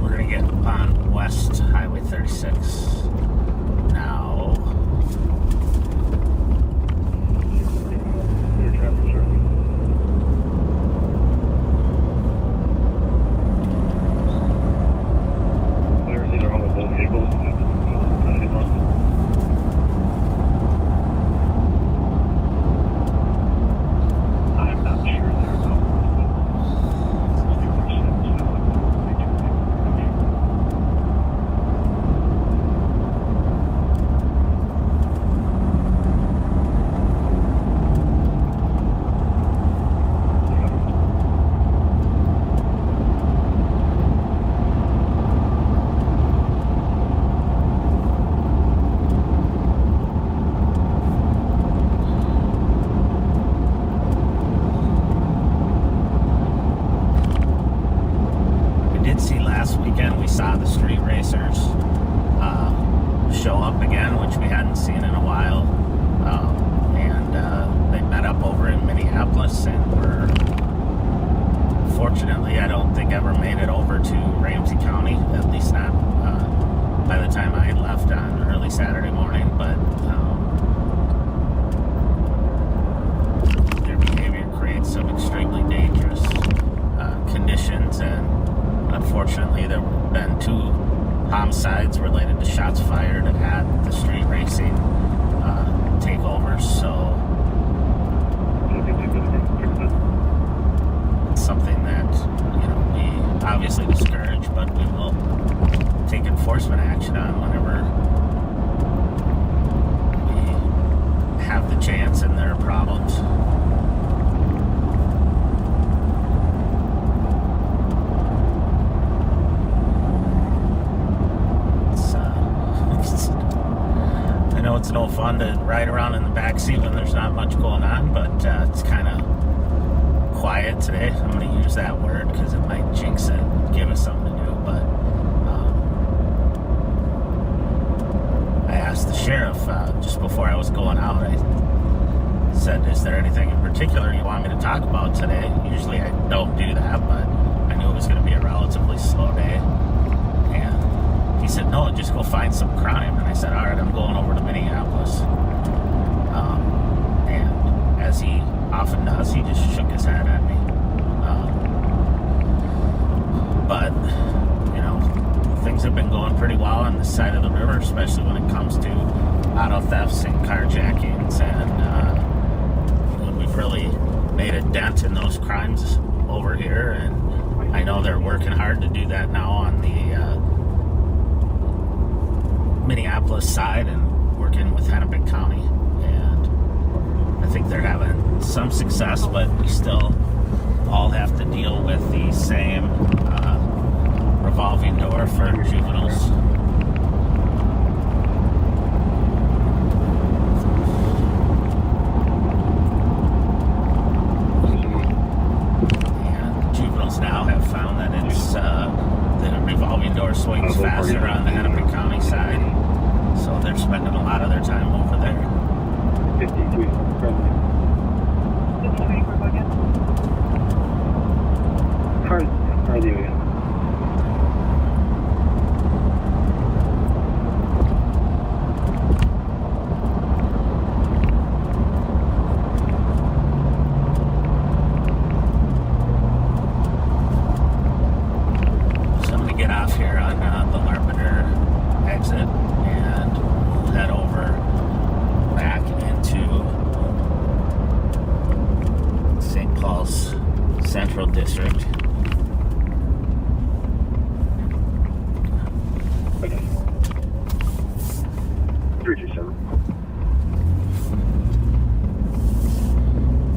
We're gonna get on West Highway 36 now. There's either one of both vehicles. I'm not sure they're about. We did see last weekend, we saw the street racers show up again, which we hadn't seen in a while. And they met up over in Minneapolis and were, fortunately, I don't think ever made it over to Ramsey County, at least not by the time I left on early Saturday morning, but their behavior creates some extremely dangerous conditions, and unfortunately there have been 2 homicides related to shots fired at the street racing takeovers, so it's something that, you know, we obviously discourage, but we will take enforcement action on whenever we have the chance and there are problems. I know it's no fun to ride around in the backseat when there's not much going on, but it's kind of quiet today. I'm going to use that word because it might jinx it, give us something to do, but I asked the sheriff just before I was going out. I said, is there anything in particular you want me to talk about today? Usually I don't do that, but I knew it was going to be a relatively slow day. And he said, no, just go find some crime. And I said, all right, I'm going over to Minneapolis. And as he often does, he just shook his head at me. But, you know, things have been going pretty well on this side of the river, especially when it comes to auto thefts and carjackings. And we've really made a dent in those crimes over here. And I know they're working hard to do that now on the Minneapolis side and working with Hennepin County, and I think they're having some success, but we still all have to deal with the same revolving door for juveniles. And juveniles now have found that it's the revolving door swings faster on the Hennepin County side, so they're spending a lot of their time over there. 53 friendly. Car the again.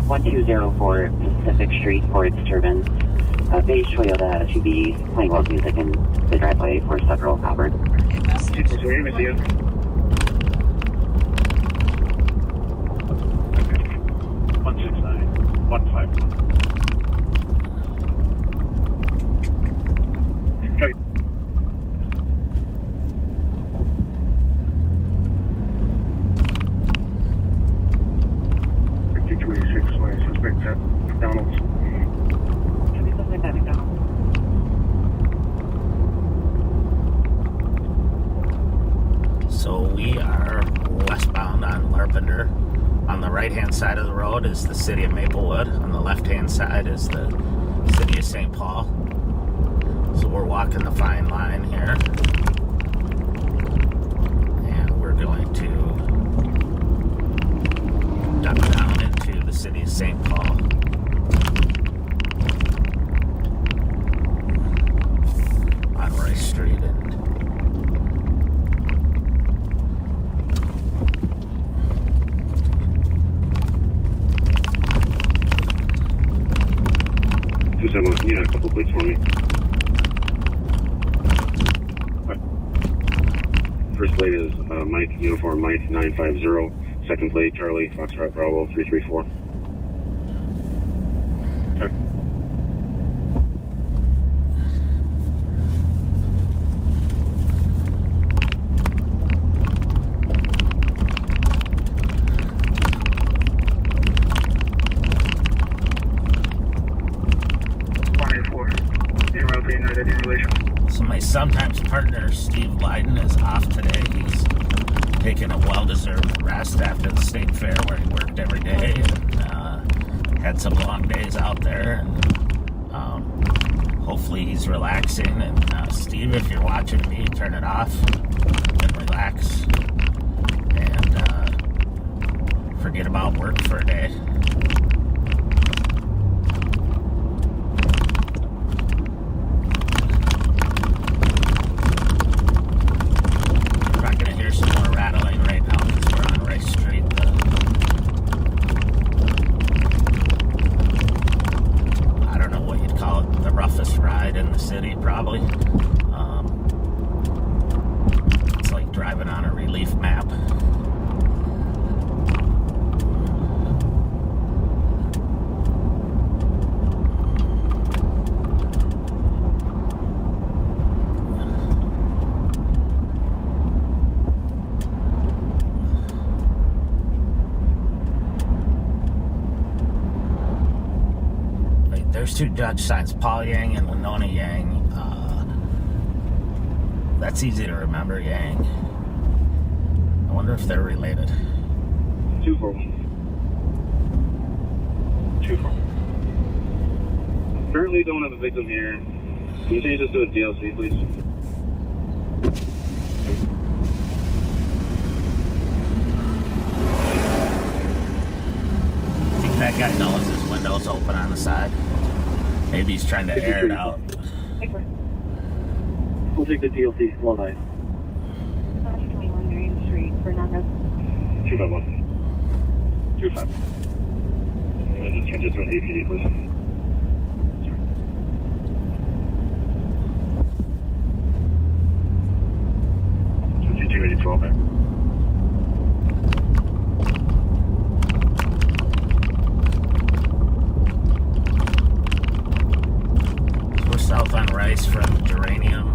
1204 Pacific Street for its turbines. A beige Toyota SUV playing world music in the driveway for several hours. Cisco, sorry, let me see you. 169-151. Okay. 5286, my suspect at McDonald's. Can we look like that McDonald's? So we are westbound on Larpenter. On the right-hand side of the road is the city of Maplewood. On the left-hand side is the city of St. Paul. So we're walking the fine line here. And we're going to duck down into the city of St. Paul. On Rice Street. And 271, you had a couple plates for me. First plate is Mike, uniform Mike 950. Second plate, Charlie, Foxtrot Bravo 334. Okay. So my sometimes partner, Steve Leiden, is off today. He's taking a well-deserved rest after the state fair where he worked every day and had some long days out there. And hopefully he's relaxing. And Steve, if you're watching me, turn it off and relax. And forget about work for a day. Probably. It's like driving on a relief map. Wait, there's two judge signs, Paul Yang and Winona Yang. That's easy to remember, Yang. I wonder if they're related. 241. 241. Currently don't have a victim here. Can you change this to a DLC, please? I think that guy knows his window's open on the side. Maybe he's trying to air it out. We'll take the DLC, well night. 21 Marion Street, Fernando. 251. 25. And just change it to an APD, please. Sorry. 528012 back. We're south on Rice from Geranium.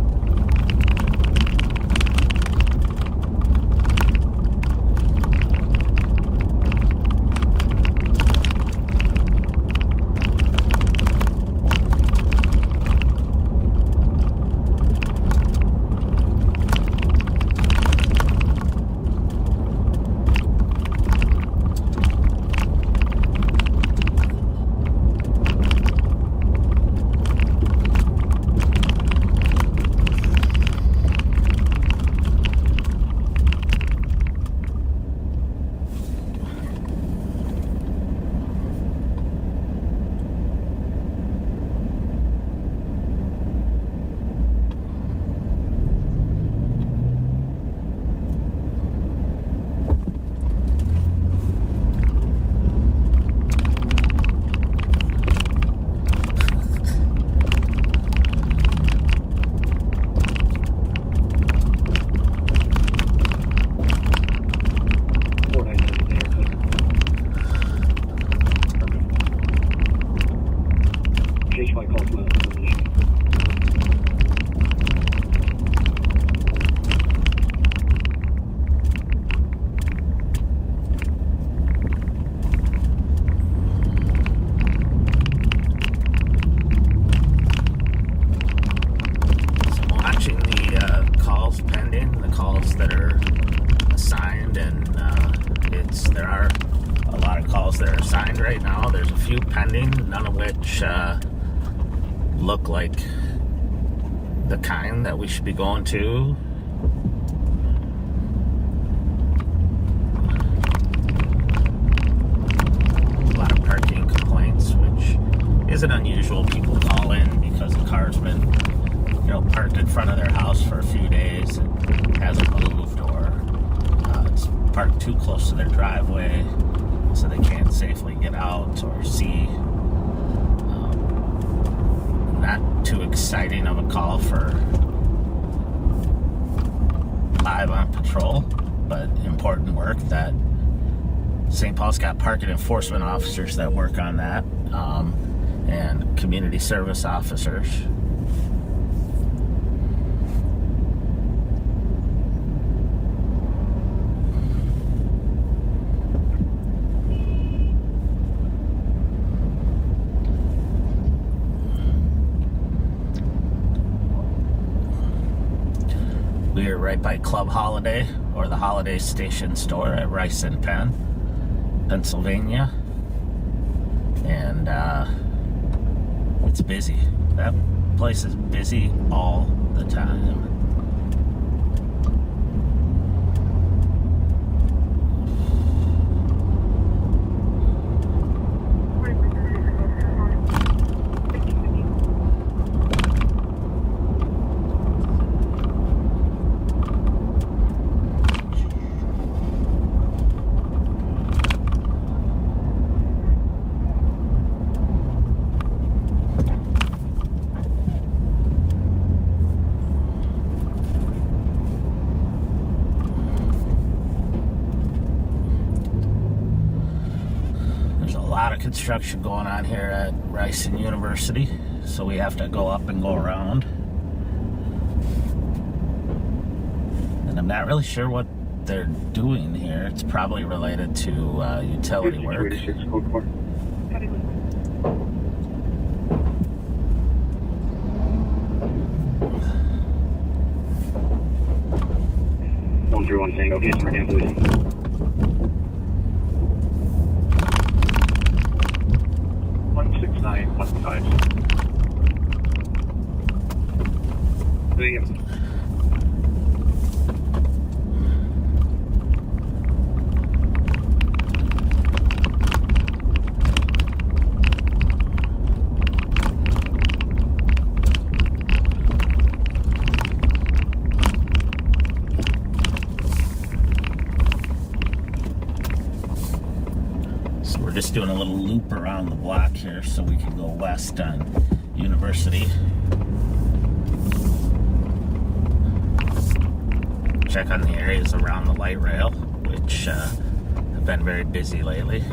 complaints. There are a lot of calls that are assigned right now. There's a few pending, none of which look like the kind that we should be going to. A lot of parking complaints, which isn't unusual. People call in because the car's been, parked in front of their house for a few days and hasn't moved, or it's parked too close to their driveway so they can't safely get out or see. Not too exciting of a call for live on patrol, but important work that St. Paul's got parking enforcement officers that work on that, and community service officers. We are right by Club Holiday, or the Holiday Station store at Rice and Penn, Pennsylvania. And it's busy. That place is busy all the time. Construction going on here at Rice and University, so we have to go up and go around. And I'm not really sure what they're doing here. It's probably related to utility work. Tango, yes, Martin, please. Just doing a little loop around the block here so we can go west on University. Check on the areas around the light rail, which have been very busy lately.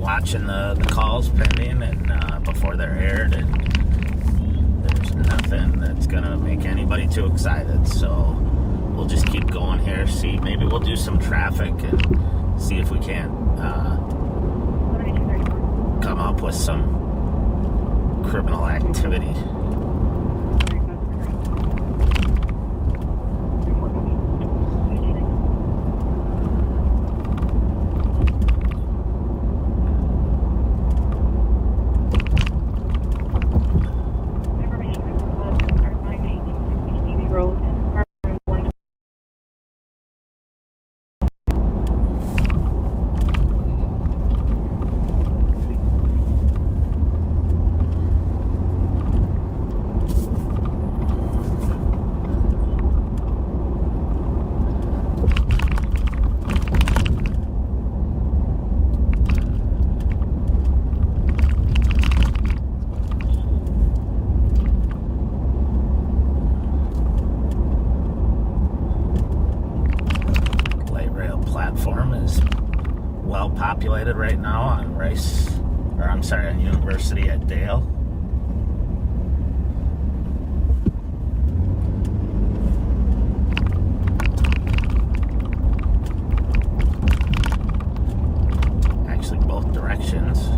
Watching the calls pending and before they're aired, and there's nothing that's gonna make anybody too excited, so we'll just keep going here. See, maybe we'll do some traffic and see if we can't come up with some criminal activity. right now on on University at Dale. Actually, both directions.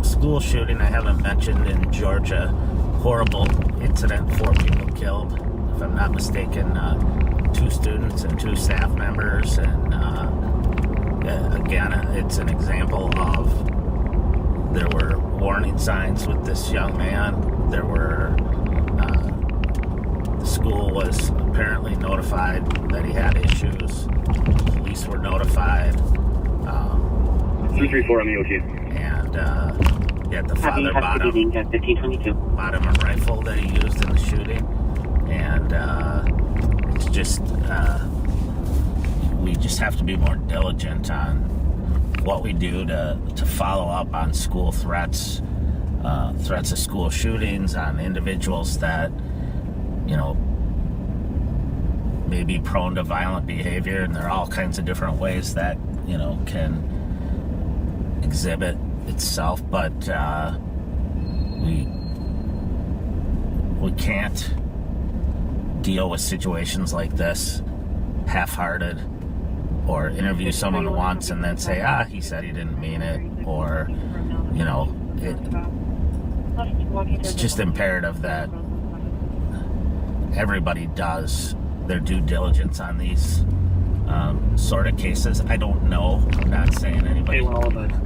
School shooting I haven't mentioned in Georgia, horrible incident, 4 people killed, if I'm not mistaken, 2 students and 2 staff members, and again, it's an example of there were warning signs with this young man. There were the school was apparently notified that he had issues. Police were notified. 334 on the OK. And he had the father bought him a rifle that he used in the shooting, and it's just we just have to be more diligent on what we do to follow up on school threats, threats of school shootings, on individuals that may be prone to violent behavior, and there are all kinds of different ways that can exhibit itself, but we can't deal with situations like this half-hearted, or interview someone once and then say, he said he didn't mean it, or it's just imperative that everybody does their due diligence on these sort of cases. I don't know. I'm not saying anybody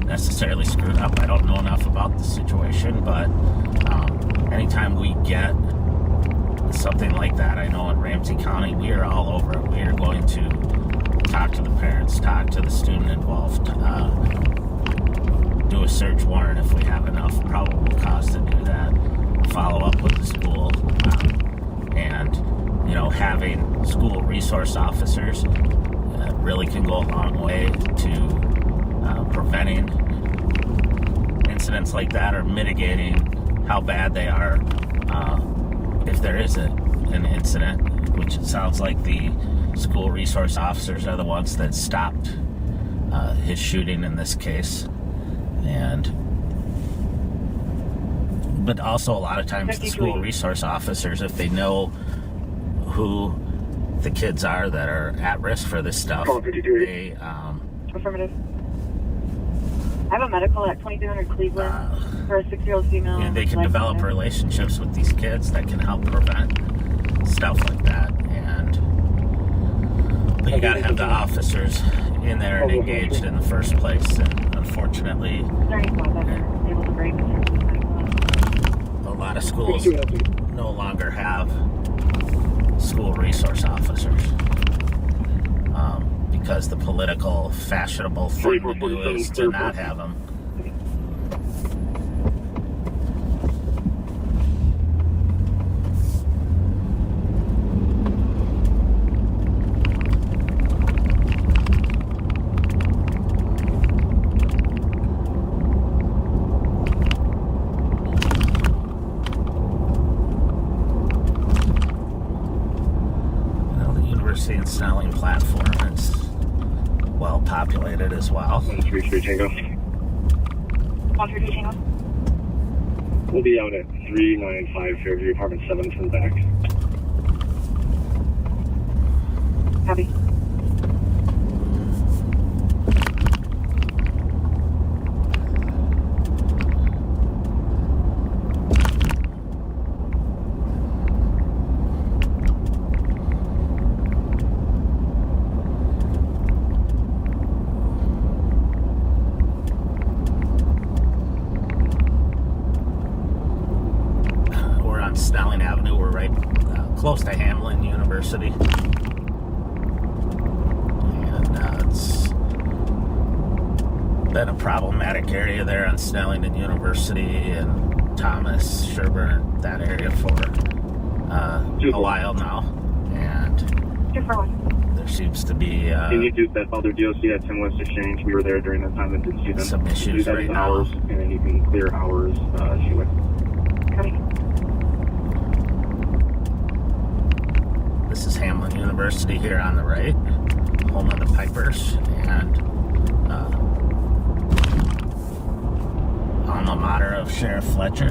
necessarily screwed up. I don't know enough about the situation, but anytime we get something like that, I know in Ramsey County, we are all over it. We are going to talk to the parents, talk to the student involved, do a search warrant if we have enough probable cause to do that, follow up with the school, and having school resource officers really can go a long way to preventing incidents like that, or mitigating how bad they are if there is an incident, which it sounds like the school resource officers are the ones that stopped his shooting in this case. But also a lot of times the school resource officers, if they know who the kids are that are at risk for this stuff, they Affirmative. I have a medical at 2300 Cleveland for a 6-year-old female. And they can develop relationships with these kids that can help prevent stuff like that. But you gotta have the officers in there and engaged in the first place. And unfortunately, a lot of schools no longer have school resource officers, because the political fashionable thing to do is to not have them. And Snelling platform is well populated as well. 133 Tango. 133 Tango. We'll be out at 395 Fairview, apartment 7 from the back. Copy. Snelling Avenue. We're right close to Hamlin University. And it's been a problematic area there on Snelling and University and Thomas, Sherburne, that area for a while now. And there seems to be Can you do that other DOC at Tim West Exchange? We were there during that time and didn't see them. some issues do that right in now. hours, and then you can clear hours. She went. This is Hamlin University here on the right, home of the Pipers, and alma mater of Sheriff Fletcher.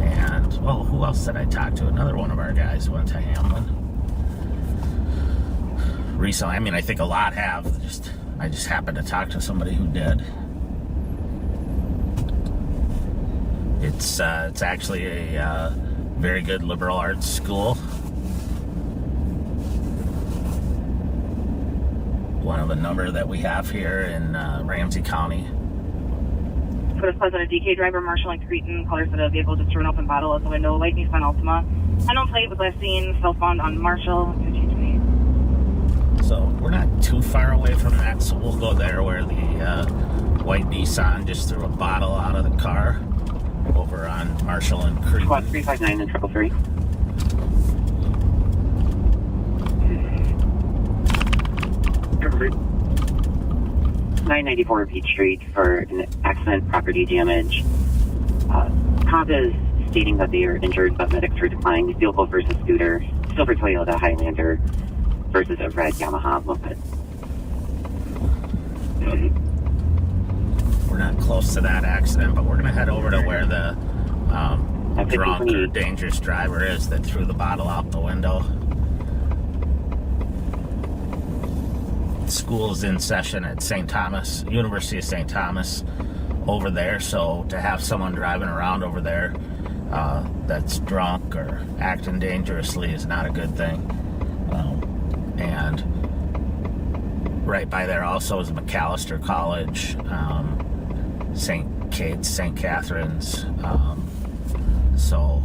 And, well, who else did I talk to? Another one of our guys went to Hamlin recently. I mean, I think a lot have. I just happened to talk to somebody who did. It's actually a very good liberal arts school. One of a number that we have here in Ramsey County. Put a Pleasant, a DK driver marshalling Cretan, colors of the vehicle just threw an open bottle out the window, white Nissan Altima. Unknown plate was last seen, southbound on Marshall, 1520. So we're not too far away from that, so we'll go there where the white Nissan just threw a bottle out of the car over on Marshall and Cretan. Squad 359 and 333. 994 Peach Street for an accident, property damage. Cop is stating that they are injured, but medics are declined. Vehicle versus scooter. Silver Toyota Highlander versus a red Yamaha moped. We're not close to that accident, but we're going to head over to where the drunk or dangerous driver is that threw the bottle out the window. School is in session at St. Thomas, University of St. Thomas over there, so to have someone driving around over there that's drunk or acting dangerously is not a good thing. And right by there also is McAllister College, St. Kate's, St. Catherine's, so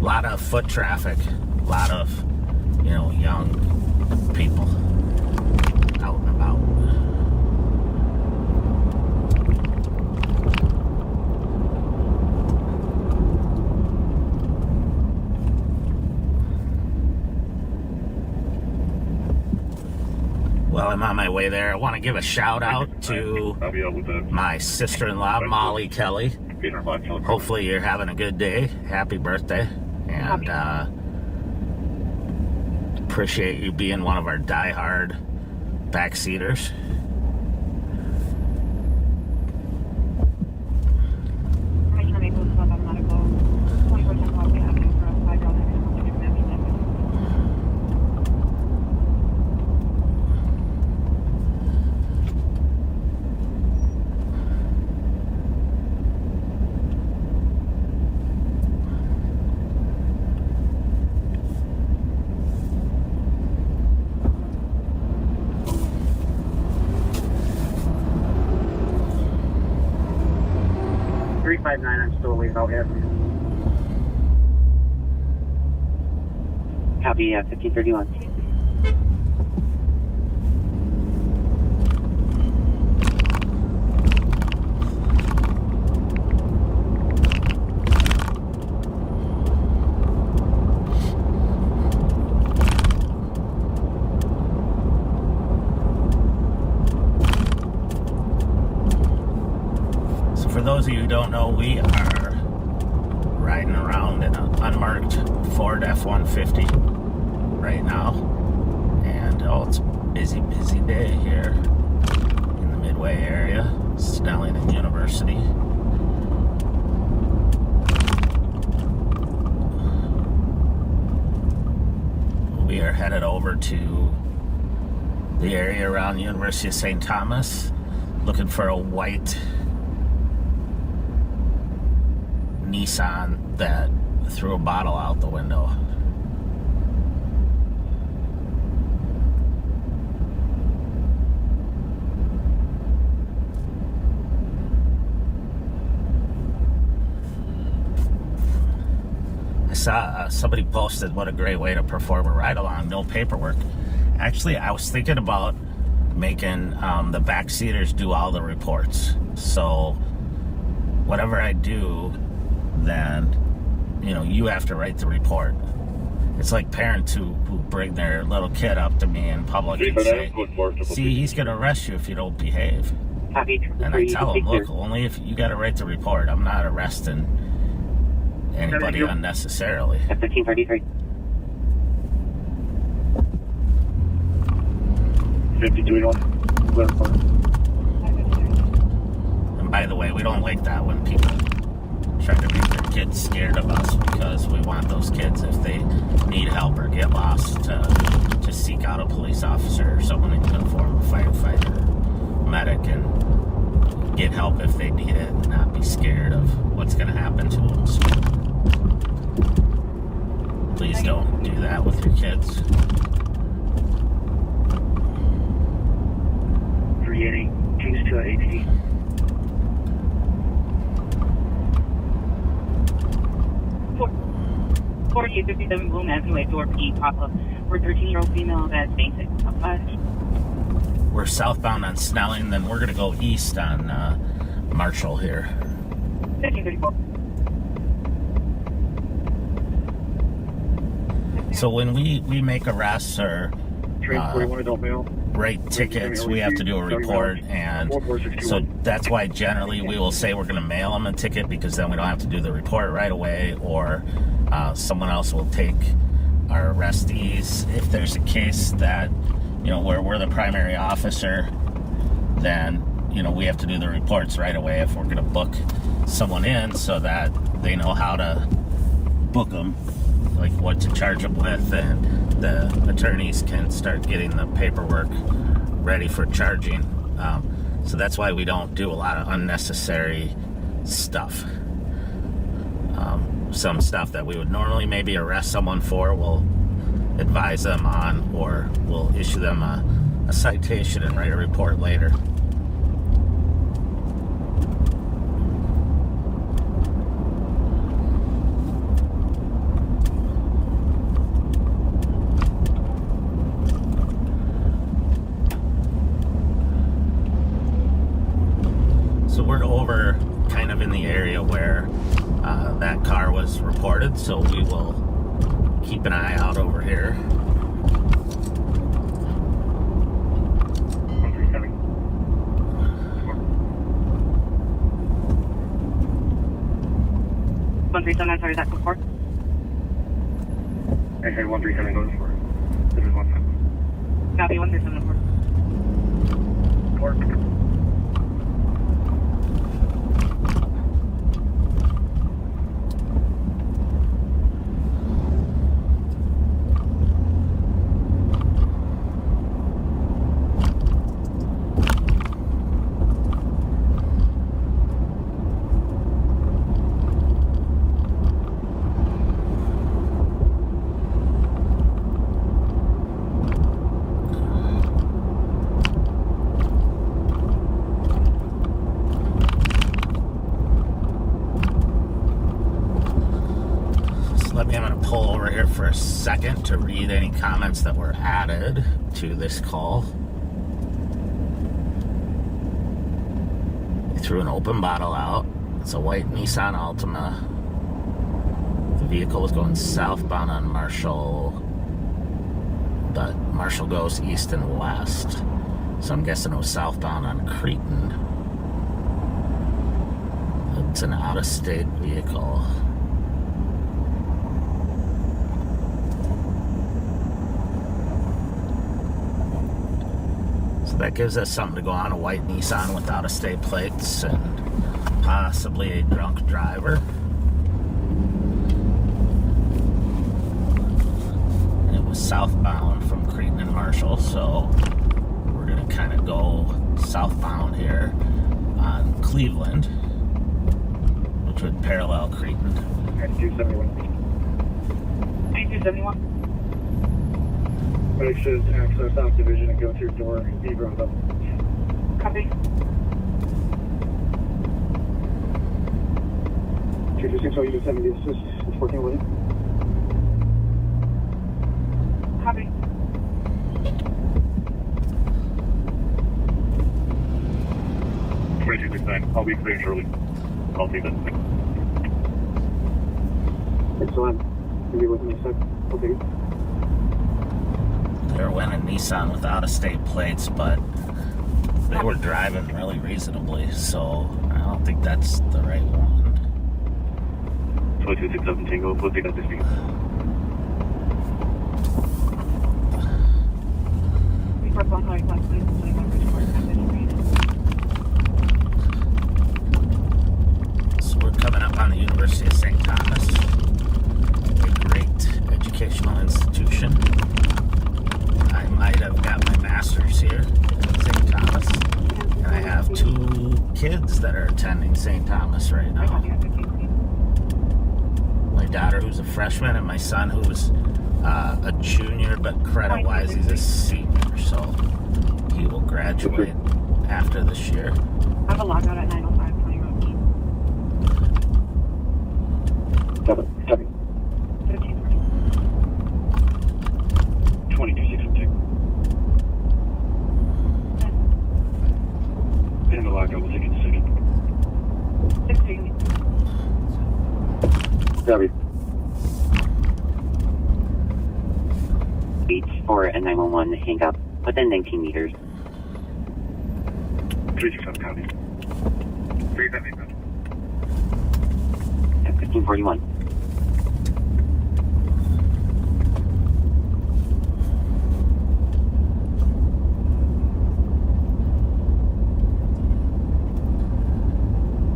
a lot of foot traffic, a lot of, young people out and about. Well, I'm on my way there. I want to give a shout out to my sister-in-law, Molly Kelly. Hopefully you're having a good day. Happy birthday. And appreciate you being one of our die-hard backseaters. I'm still waiting out here. Copy, 1531. For those of you who don't know, we are riding around in an unmarked Ford F-150 right now. And, it's a busy, busy day here in the Midway area, Snelling and University. We are headed over to the area around University of St. Thomas, looking for a white Nissan that threw a bottle out the window. saw somebody posted what a great way to perform a ride-along, no paperwork. Actually, I was thinking about making the backseaters do all the reports. So whatever I do, then, you know, you have to write the report. It's like parents who bring their little kid up to me in public and say, see, he's going to arrest you if you don't behave. And I tell them, look, only if you got to write the report. I'm not arresting anybody unnecessarily. F-1533. 5281. And by the way, we don't like that when people try to make their kids scared of us, because we want those kids, if they need help or get lost, to seek out a police officer or someone in uniform, a firefighter, medic, and get help if they need it, and not be scared of what's going to happen to them. So please don't do that with your kids. 380. Change to ATD. Forty 57 Bloom Avenue at door P pop-up. We're 13-year-old female that's basic. We're southbound on Snelling, then we're going to go east on Marshall here. 1534. So when we make arrests or Train 41 adult male. write tickets, we have to do a report, and so that's why generally we will say we're going to mail them a ticket, because then we don't have to do the report right away, or someone else will take our arrestees. If there's a case that, you know, where we're the primary officer, then, you know, we have to do the reports right away if we're going to book someone in, so that they know how to book them, like what to charge them with, and the attorneys can start getting the paperwork ready for charging. So that's why we don't do a lot of unnecessary stuff. Some stuff that we would normally maybe arrest someone for, we'll advise them on, or we'll issue them a citation and write a report later. So we're over kind of in the area where that car was reported, so we will keep an eye out over here. 137. 137, I'm sorry, is that before? I said 137 goes for. This is 17. Copy, 137 before. Work. For a second to read any comments that were added to this call. They threw an open bottle out. It's a white Nissan Altima. The vehicle was going southbound on Marshall, but Marshall goes east and west, so I'm guessing it was southbound on Cretin. It's an out-of-state vehicle. That gives us something to go on, a white Nissan with out-of-state plates and possibly a drunk driver. And it was southbound from Cretin and Marshall, so we're going to kind of go southbound here on Cleveland, which would parallel Cretin. 271. 271. Exit access South Division and go through door B Road up. Copy. 226, oh, you do 70 assist. It's working with you. fine. I'll be clearing shortly. I'll take that. Excellent. Maybe with me a sec. Okay. There went a Nissan with out-of-state plates, but they were driving really reasonably, so I don't think that's the right one. 2267 Tango, we'll take that this week. So we're coming up on the University of St. Thomas, a great educational institution. I might have got my master's here at St. Thomas, and I have 2 kids that are attending St. Thomas right now. My daughter, who's a freshman, and my son, who's a junior, but credit-wise, he's a senior, so he will graduate after this year. I have a lockout at 9:05, County Road 2267 And the lockout will take it in a second. 16. Copy. 84 and 911 hang up within 19 meters. 367 copy. 377. At 1541.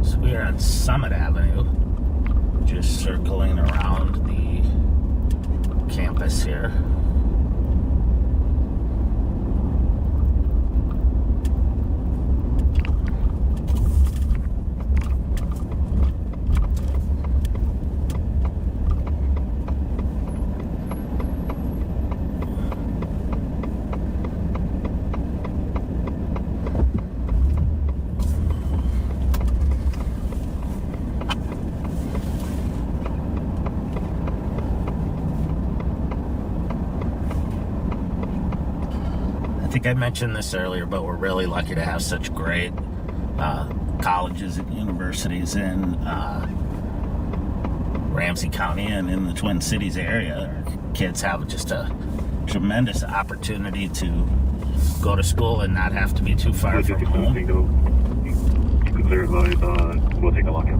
So we are on Summit Avenue, just circling around the campus here. I think I mentioned this earlier, but we're really lucky to have such great colleges and universities in Ramsey County and in the Twin Cities area. Our kids have just a tremendous opportunity to go to school and not have to be too far from home. Tango. You can clear advise, we'll take a lockout.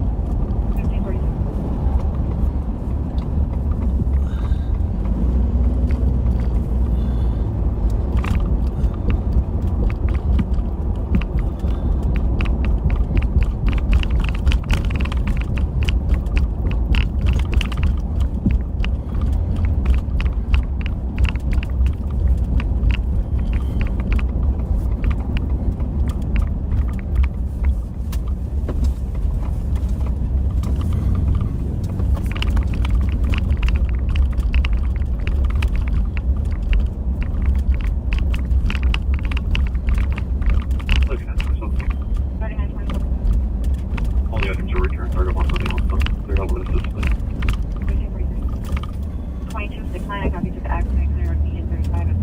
1546. All the items are returned. Target 171. Clear over the system. 2269, I copy to the accident, County Road 35 at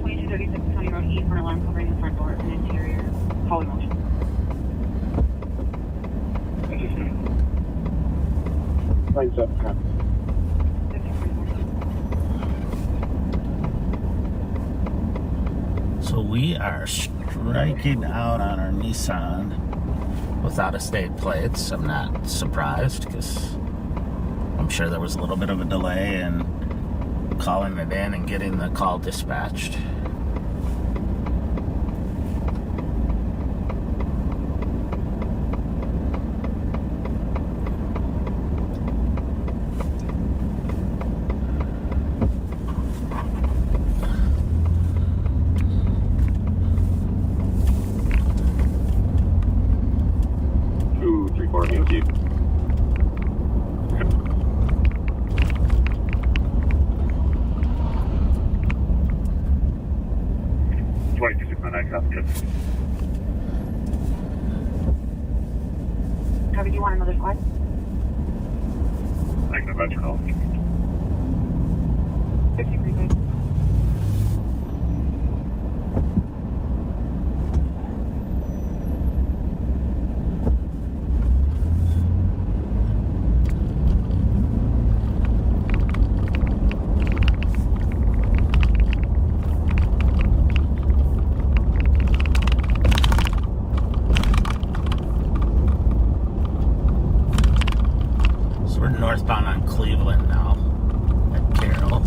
2236 County Road E for an alarm covering the front door and interior. Follow motion. Lines up, copy. 1544. So we are striking out on our Nissan with out-of-state plates. I'm not surprised because I'm sure there was a little bit of a delay in calling it in and getting the call dispatched. 2269, copy. Copy, do you want another squad? I can about your call. 53. So we're northbound on Cleveland now at Carroll.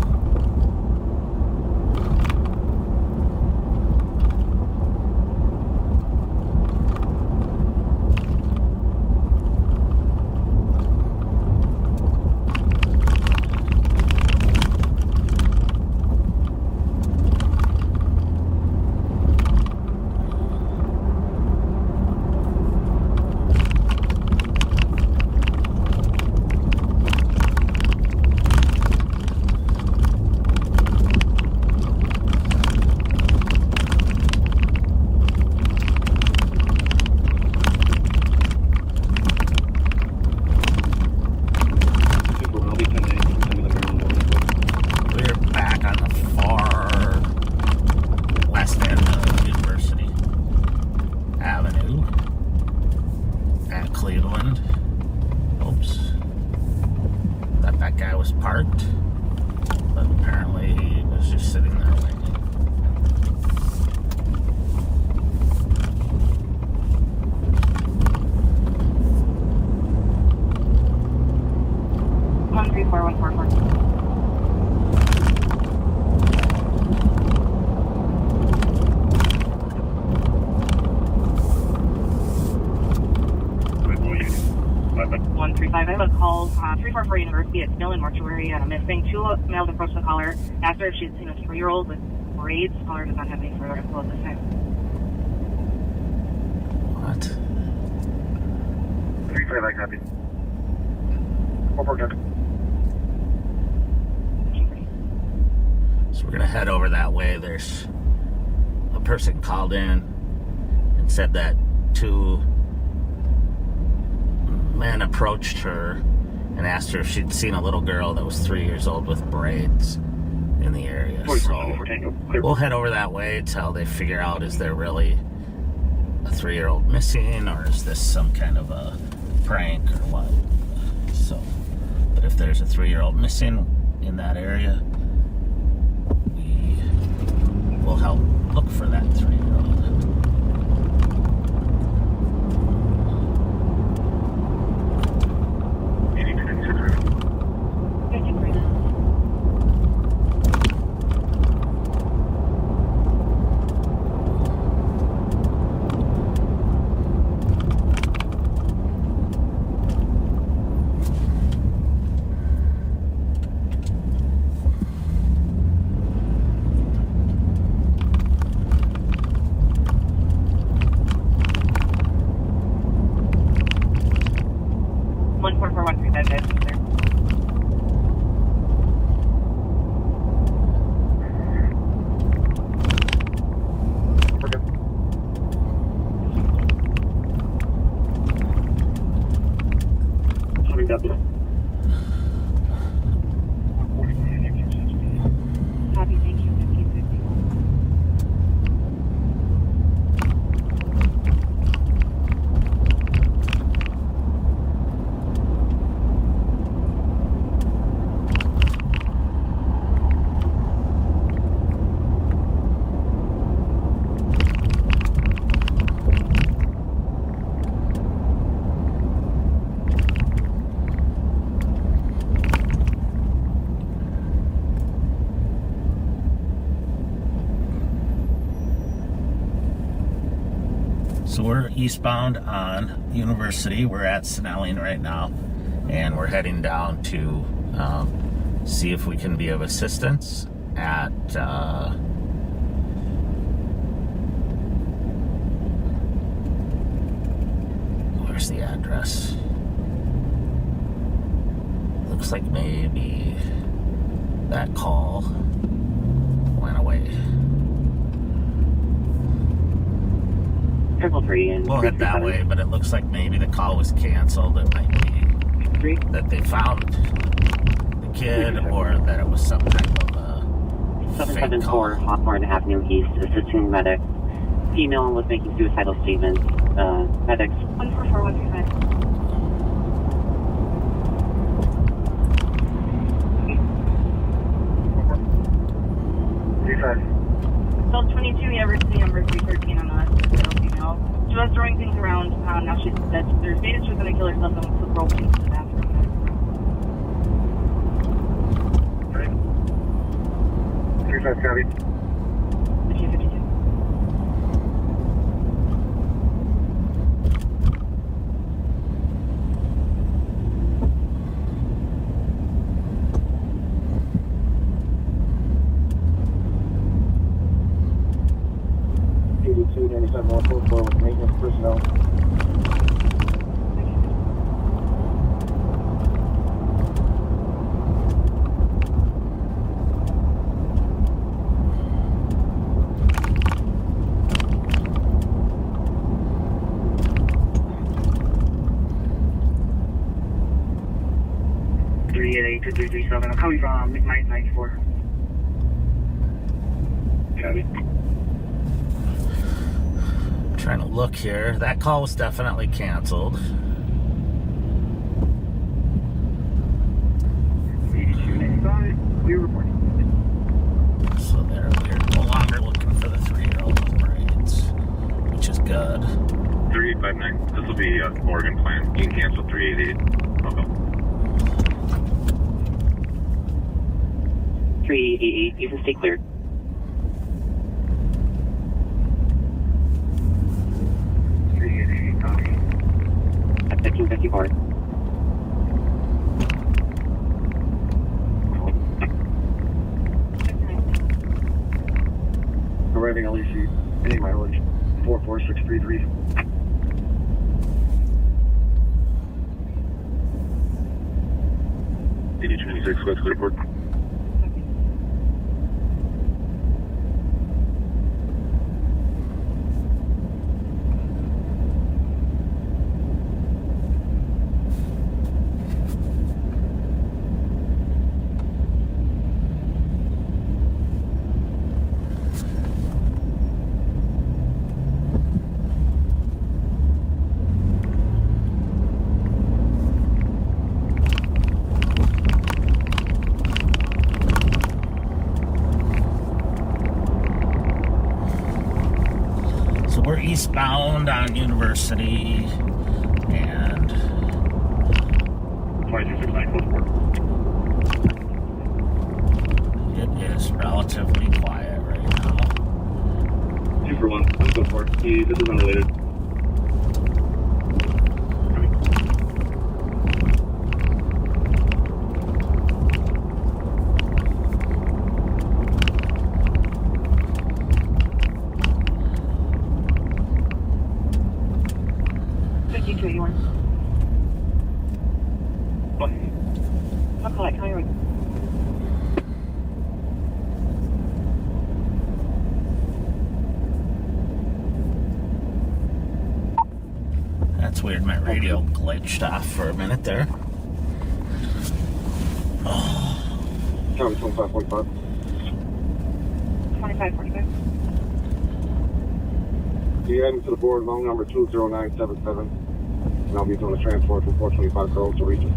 I'll be 10 days. Send me the ground. We're back on the far west end of University Avenue at Cleveland. Oops. Thought that guy was parked, but apparently he was just sitting there waiting. One 34144. With William. 135. I have a call, 344 University. It's still in mortuary. Missing. 2 males approached the caller. Asked her if she'd seen a 3-year-old with braids. Caller does not have any further info at this time. What? 35, I copy. 44, So we're gonna head over that way. There's a person called in and said that 2 men approached her and asked her if she'd seen a little girl that was 3 years old with braids in the area. So we'll head over that way till they figure out, is there really a 3-year-old missing, or is this some kind of a prank or what? So, but if there's a 3-year-old missing in that area, we will help look for that 3-year-old. Copy, thank you. 1550. So we're eastbound on University. We're at Snelling right now, and we're heading down to see if we can be of assistance at where's the address? Looks like maybe that call went away. 333 and We'll head that way, but it looks like maybe the call was canceled. It might be that they found the kid or that it was some type of fake call. 774 Hawthorne Avenue East, assisting medics. Female was making suicidal statements. Medics. 144135. 22, you ever see number 313 on the female. She was throwing things around. Now she's dead. There's data she was going to kill herself and was broke into the bathroom. Right. 35 copy. 52. with maintenance personnel. I'm coming from midnight 94. Copy. Trying to look here. That call was definitely canceled. We're reporting. So there, we're no longer looking for the 3-year-old with braids, which is good. 3859. This will be Oregon plan. You can cancel 388. Okay. 388, you can stay clear. At 1554. Arriving LEC, any mileage, 44633. DD26, West Report. We're eastbound on University, and 22694. it is relatively quiet right now. 2 for 1. I'm good for it. This is unrelated. That's weird, my radio glitched off for a minute there. Oh. County 2545. 2545. You heading to the board, long number 20977. And I'll be doing a transport from 425 Grove to Regis.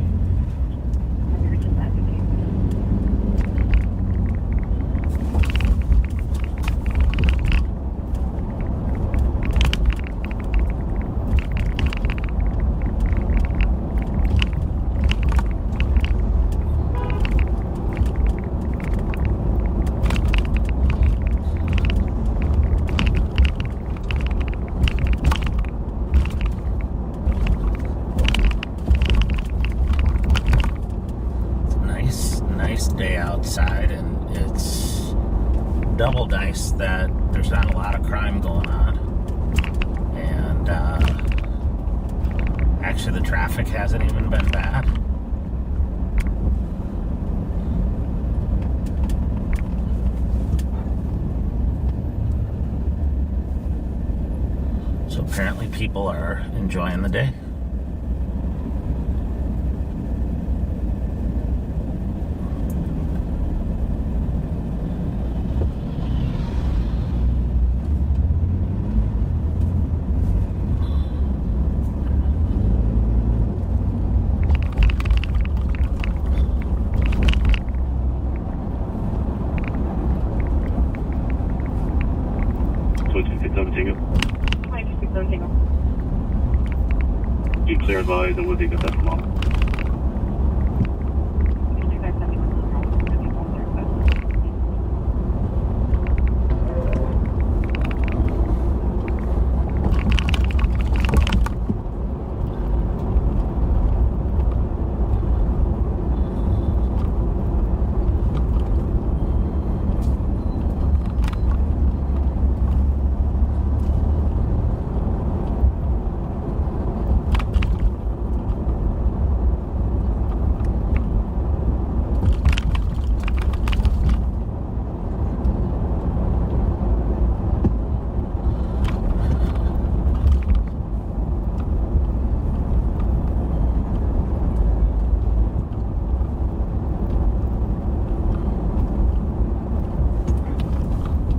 Day outside, and it's double nice that there's not a lot of crime going on, and actually the traffic hasn't even been bad. So So apparently people are enjoying the day. Keep clear advised, and we'll take a test tomorrow.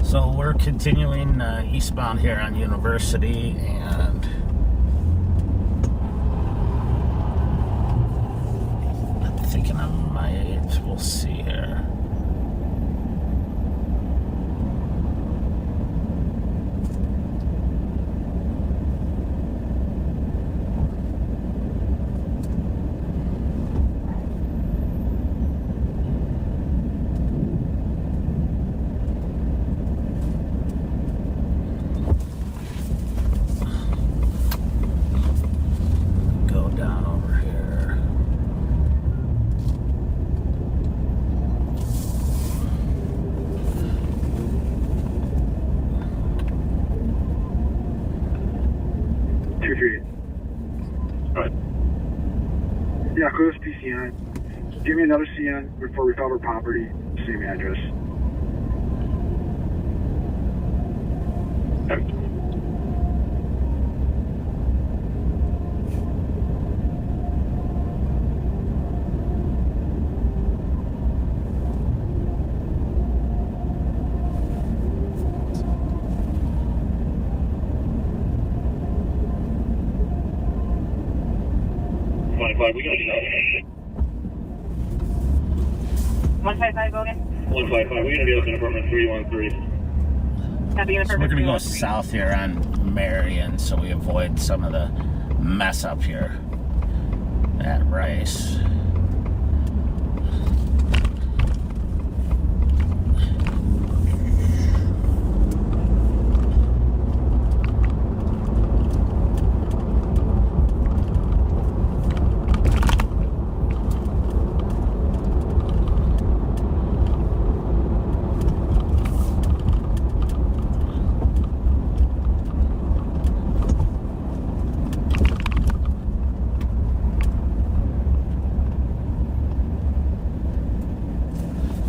So we're continuing eastbound here on University, and I'm thinking I might, we'll see here. Alright. Yeah, close PCN. Give me another CN for recovered property, same address. Okay. We got you. 155, go again. 155. We got a deal in apartment 313. Copy, So we're gonna go south here on Marion, so we avoid some of the mess up here at Rice.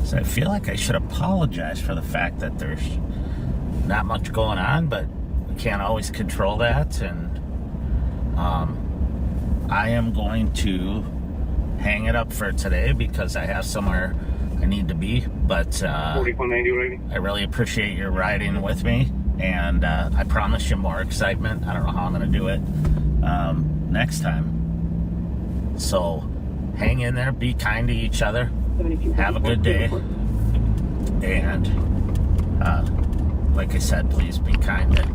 So I feel like I should apologize for the fact that there's not much going on, but we can't always control that. And I am going to hang it up for today because I have somewhere I need to be. But I really appreciate your riding with me, and I promise you more excitement. I don't know how I'm going to do it next time. So hang in there, be kind to each other. Have a good day, and like I said, please be kind to